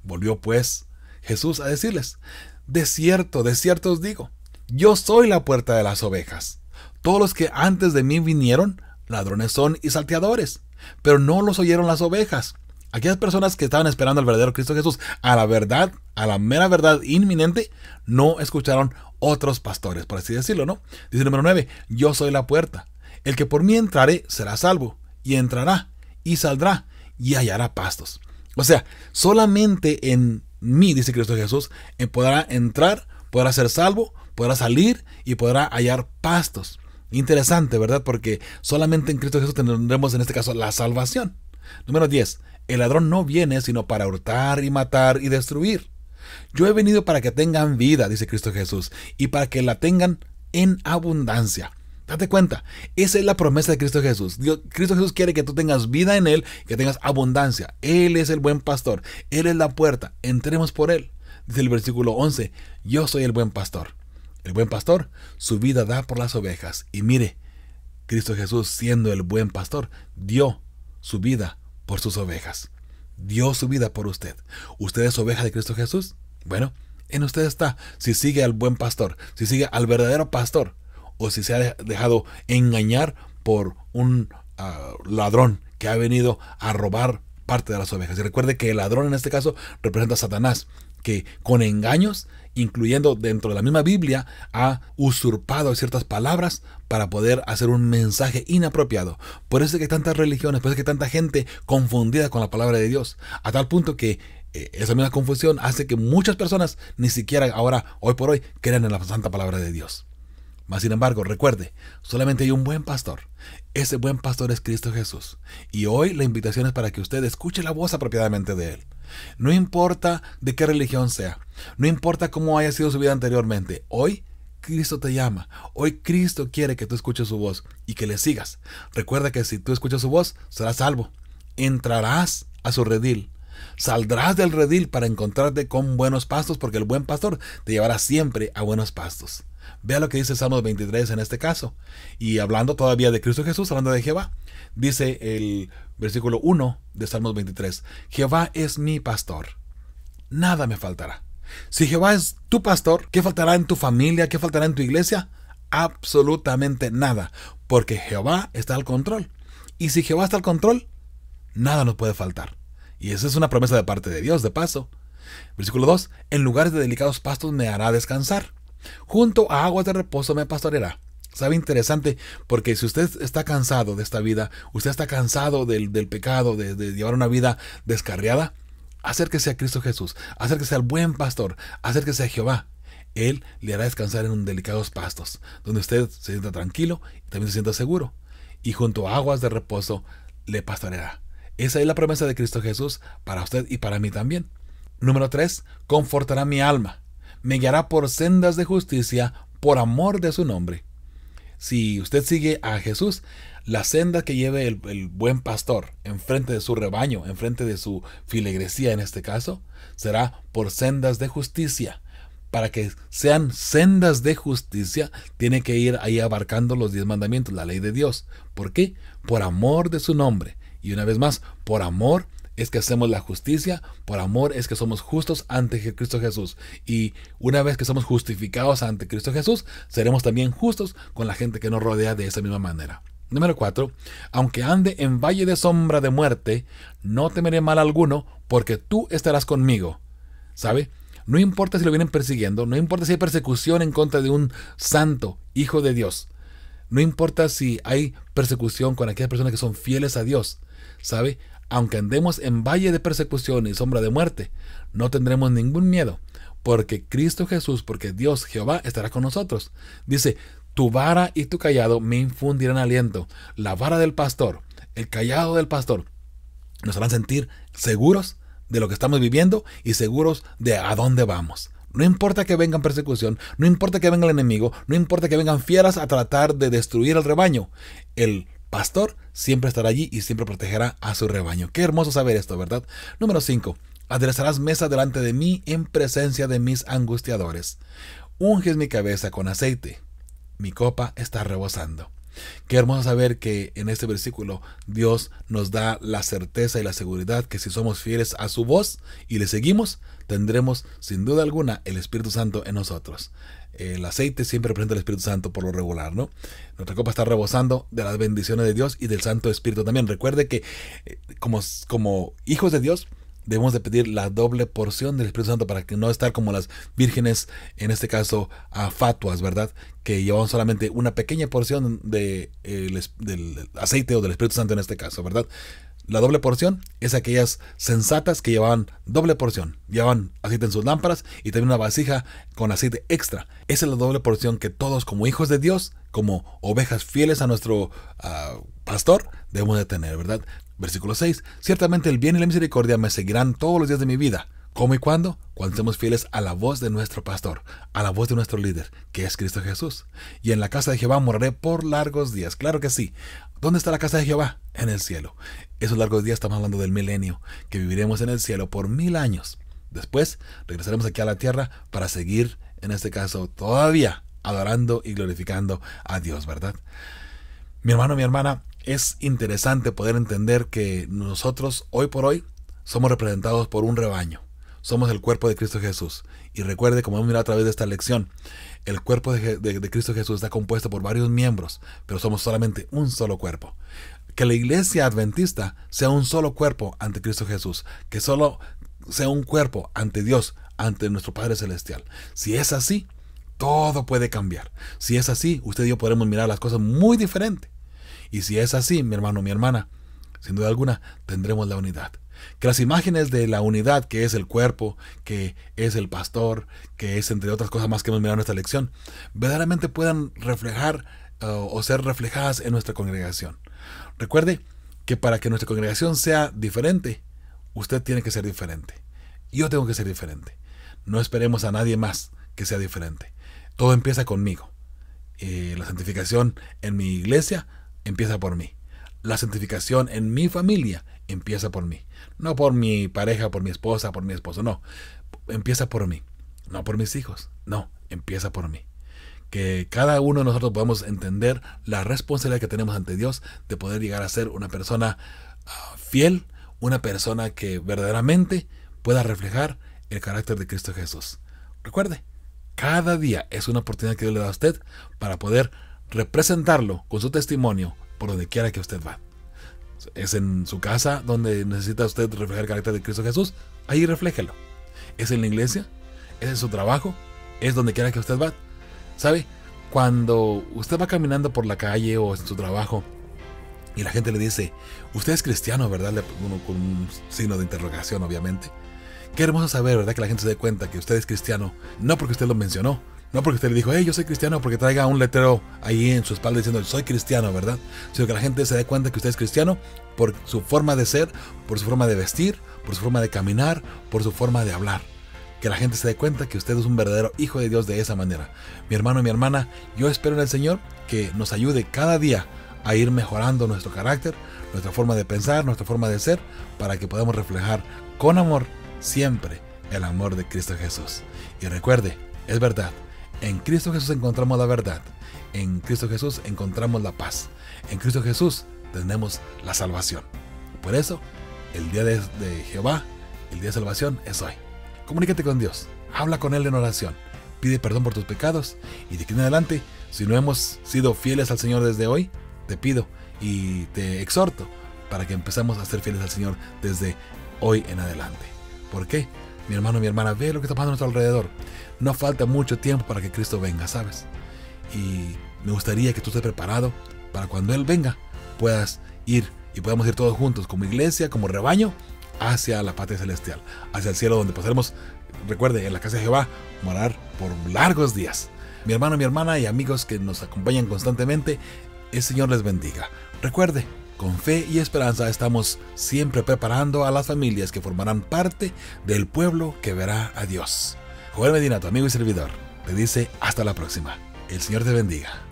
Volvió pues Jesús a decirles, de cierto os digo, yo soy la puerta de las ovejas. Todos los que antes de mí vinieron, ladrones son y salteadores, pero no los oyeron las ovejas. Aquellas personas que estaban esperando al verdadero Cristo Jesús, a la verdad, a la mera verdad inminente, no escucharon otros pastores, por así decirlo, ¿no? Dice número 9, yo soy la puerta. El que por mí entrare será salvo, y entrará, y saldrá, y hallará pastos. O sea, solamente en mí, dice Cristo Jesús, podrá entrar, podrá ser salvo, podrá salir y podrá hallar pastos. Interesante, ¿verdad? Porque solamente en Cristo Jesús tendremos en este caso la salvación. Número 10. El ladrón no viene sino para hurtar y matar y destruir. Yo he venido para que tengan vida, dice Cristo Jesús, y para que la tengan en abundancia. Date cuenta, esa es la promesa de Cristo Jesús. Cristo Jesús quiere que tú tengas vida en Él, que tengas abundancia. Él es el buen pastor, Él es la puerta, entremos por Él. Dice el versículo 11, yo soy el buen pastor. El buen pastor su vida da por las ovejas. Y mire, Cristo Jesús, siendo el buen pastor, dio su vida por sus ovejas. Dio su vida por usted. ¿Usted es oveja de Cristo Jesús? Bueno, en usted está. Si sigue al buen pastor, si sigue al verdadero pastor, o si se ha dejado engañar por un ladrón que ha venido a robar parte de las ovejas. Y recuerde que el ladrón en este caso representa a Satanás, que con engaños, incluyendo dentro de la misma Biblia, ha usurpado ciertas palabras para poder hacer un mensaje inapropiado. Por eso es que hay tantas religiones, por eso es que hay tanta gente confundida con la palabra de Dios, a tal punto que esa misma confusión hace que muchas personas ni siquiera ahora, hoy por hoy, crean en la santa palabra de Dios. Mas sin embargo, recuerde, solamente hay un buen pastor. Ese buen pastor es Cristo Jesús. Y hoy la invitación es para que usted escuche la voz apropiadamente de Él. No importa de qué religión sea, no importa cómo haya sido su vida anteriormente, hoy Cristo te llama. Hoy Cristo quiere que tú escuches su voz y que le sigas. Recuerda que si tú escuchas su voz, serás salvo. Entrarás a su redil. Saldrás del redil para encontrarte con buenos pastos, porque el buen pastor te llevará siempre a buenos pastos. Vea lo que dice Salmos 23 en este caso. Y hablando todavía de Cristo Jesús, hablando de Jehová, dice el versículo 1 de Salmos 23. Jehová es mi pastor, nada me faltará. Si Jehová es tu pastor, ¿qué faltará en tu familia? ¿Qué faltará en tu iglesia? Absolutamente nada, porque Jehová está al control. Y si Jehová está al control, nada nos puede faltar. Y esa es una promesa de parte de Dios, de paso. Versículo 2. En lugares de delicados pastos me hará descansar. Junto a aguas de reposo me pastoreará. ¿Sabe? Interesante, porque si usted está cansado de esta vida, usted está cansado del pecado, de llevar una vida descarriada, acérquese a Cristo Jesús, acérquese al buen pastor, acérquese a Jehová. Él le hará descansar en delicados pastos, donde usted se sienta tranquilo y también se sienta seguro. Y junto a aguas de reposo le pastoreará. Esa es la promesa de Cristo Jesús para usted y para mí también. Número 3. Confortará mi alma. Me guiará por sendas de justicia por amor de su nombre. Si usted sigue a Jesús, la senda que lleve el buen pastor enfrente de su rebaño, enfrente de su filigresía en este caso, será por sendas de justicia. Para que sean sendas de justicia, tiene que ir ahí abarcando los 10 mandamientos, la ley de Dios. ¿Por qué? Por amor de su nombre. Y una vez más, por amor es que hacemos la justicia, por amor es que somos justos ante Cristo Jesús. Y una vez que somos justificados ante Cristo Jesús, seremos también justos con la gente que nos rodea de esa misma manera. Número 4. Aunque ande en valle de sombra de muerte, no temeré mal alguno, porque tú estarás conmigo. ¿Sabe? No importa si lo vienen persiguiendo, no importa si hay persecución en contra de un santo, hijo de Dios. No importa si hay persecución con aquellas personas que son fieles a Dios. ¿Sabe? aunque andemos en valle de persecución y sombra de muerte, no tendremos ningún miedo, porque Cristo Jesús, porque Dios Jehová estará con nosotros. Dice, tu vara y tu callado me infundirán aliento. La vara del pastor, el callado del pastor, nos harán sentir seguros de lo que estamos viviendo y seguros de a dónde vamos. No importa que vengan persecución, no importa que venga el enemigo, no importa que vengan fieras a tratar de destruir el rebaño. El pastor siempre estará allí y siempre protegerá a su rebaño. Qué hermoso saber esto, ¿verdad? Número 5. Aderezarás mesa delante de mí en presencia de mis angustiadores. Unges mi cabeza con aceite. Mi copa está rebosando. Qué hermoso saber que en este versículo Dios nos da la certeza y la seguridad que si somos fieles a su voz y le seguimos, tendremos sin duda alguna el Espíritu Santo en nosotros. El aceite siempre representa el Espíritu Santo por lo regular, ¿no? Nuestra copa está rebosando de las bendiciones de Dios y del Santo Espíritu también. Recuerde que como hijos de Dios debemos de pedir la doble porción del Espíritu Santo para que no estar como las vírgenes, en este caso fatuas, ¿verdad? Que llevaban solamente una pequeña porción del aceite o del Espíritu Santo en este caso, ¿verdad? La doble porción es aquellas sensatas que llevaban doble porción. Llevaban aceite en sus lámparas y también una vasija con aceite extra. Esa es la doble porción que todos como hijos de Dios, como ovejas fieles a nuestro pastor, debemos de tener, ¿verdad? Versículo 6. Ciertamente el bien y la misericordia me seguirán todos los días de mi vida. ¿Cómo y cuándo? Cuando estemos fieles a la voz de nuestro pastor, a la voz de nuestro líder, que es Cristo Jesús. Y en la casa de Jehová moraré por largos días. Claro que sí. ¿Dónde está la casa de Jehová? En el cielo. Esos largos días estamos hablando del milenio, que viviremos en el cielo por 1000 años. Después regresaremos aquí a la tierra para seguir, en este caso, todavía adorando y glorificando a Dios, ¿verdad? Mi hermano, mi hermana, es interesante poder entender que nosotros hoy por hoy somos representados por un rebaño. Somos el cuerpo de Cristo Jesús. Y recuerde, como hemos mirado a través de esta lección, el cuerpo de Cristo Jesús está compuesto por varios miembros, pero somos solamente un solo cuerpo. Que la iglesia adventista sea un solo cuerpo ante Cristo Jesús, que solo sea un cuerpo ante Dios, ante nuestro Padre Celestial. Si es así, todo puede cambiar. Si es así, usted y yo podremos mirar las cosas muy diferente. Y si es así, mi hermano, mi hermana, sin duda alguna, tendremos la unidad. Que las imágenes de la unidad, que es el cuerpo, que es el pastor, que es entre otras cosas más que hemos mirado en esta lección, verdaderamente puedan reflejar o ser reflejadas en nuestra congregación. Recuerde que para que nuestra congregación sea diferente, usted tiene que ser diferente. Yo tengo que ser diferente. No esperemos a nadie más que sea diferente. Todo empieza conmigo. La santificación en mi iglesia empieza por mí. La santificación en mi familia empieza por mí. No por mi pareja, por mi esposa, por mi esposo, no. Empieza por mí. No por mis hijos, no. Empieza por mí. Que cada uno de nosotros podamos entender la responsabilidad que tenemos ante Dios de poder llegar a ser una persona fiel, una persona que verdaderamente pueda reflejar el carácter de Cristo Jesús. Recuerde, cada día es una oportunidad que Dios le da a usted para poder representarlo con su testimonio por donde quiera que usted va. Es en su casa donde necesita usted reflejar el carácter de Cristo Jesús, ahí refléjelo. Es en la iglesia, es en su trabajo, es donde quiera que usted va. ¿Sabe? Cuando usted va caminando por la calle o en su trabajo y la gente le dice, usted es cristiano, ¿verdad? Uno con un signo de interrogación, obviamente. Qué hermoso saber, ¿verdad? Que la gente se dé cuenta que usted es cristiano, no porque usted lo mencionó, no porque usted le dijo, hey, yo soy cristiano, porque traiga un letrero ahí en su espalda diciendo, soy cristiano, ¿verdad? Sino que la gente se dé cuenta que usted es cristiano por su forma de ser, por su forma de vestir, por su forma de caminar, por su forma de hablar. Que la gente se dé cuenta que usted es un verdadero hijo de Dios de esa manera. Mi hermano y mi hermana, yo espero en el Señor que nos ayude cada día a ir mejorando nuestro carácter, nuestra forma de pensar, nuestra forma de ser, para que podamos reflejar con amor siempre el amor de Cristo Jesús. Y recuerde, es verdad, en Cristo Jesús encontramos la verdad, en Cristo Jesús encontramos la paz, en Cristo Jesús tenemos la salvación. Por eso, el día de Jehová, el día de salvación es hoy. Comunícate con Dios, habla con Él en oración, pide perdón por tus pecados y de aquí en adelante, si no hemos sido fieles al Señor desde hoy, te pido y te exhorto para que empezamos a ser fieles al Señor desde hoy en adelante. ¿Por qué? Mi hermano, mi hermana, ve lo que está pasando a nuestro alrededor. No falta mucho tiempo para que Cristo venga, ¿sabes? Y me gustaría que tú estés preparado para cuando Él venga, puedas ir y podamos ir todos juntos como iglesia, como rebaño, hacia la patria celestial, hacia el cielo donde pasaremos, recuerde, en la casa de Jehová, morar por largos días. Mi hermano, mi hermana y amigos que nos acompañan constantemente, el Señor les bendiga. Recuerde, con fe y esperanza estamos siempre preparando a las familias que formarán parte del pueblo que verá a Dios. Joel Medina, tu amigo y servidor, te dice hasta la próxima. El Señor te bendiga.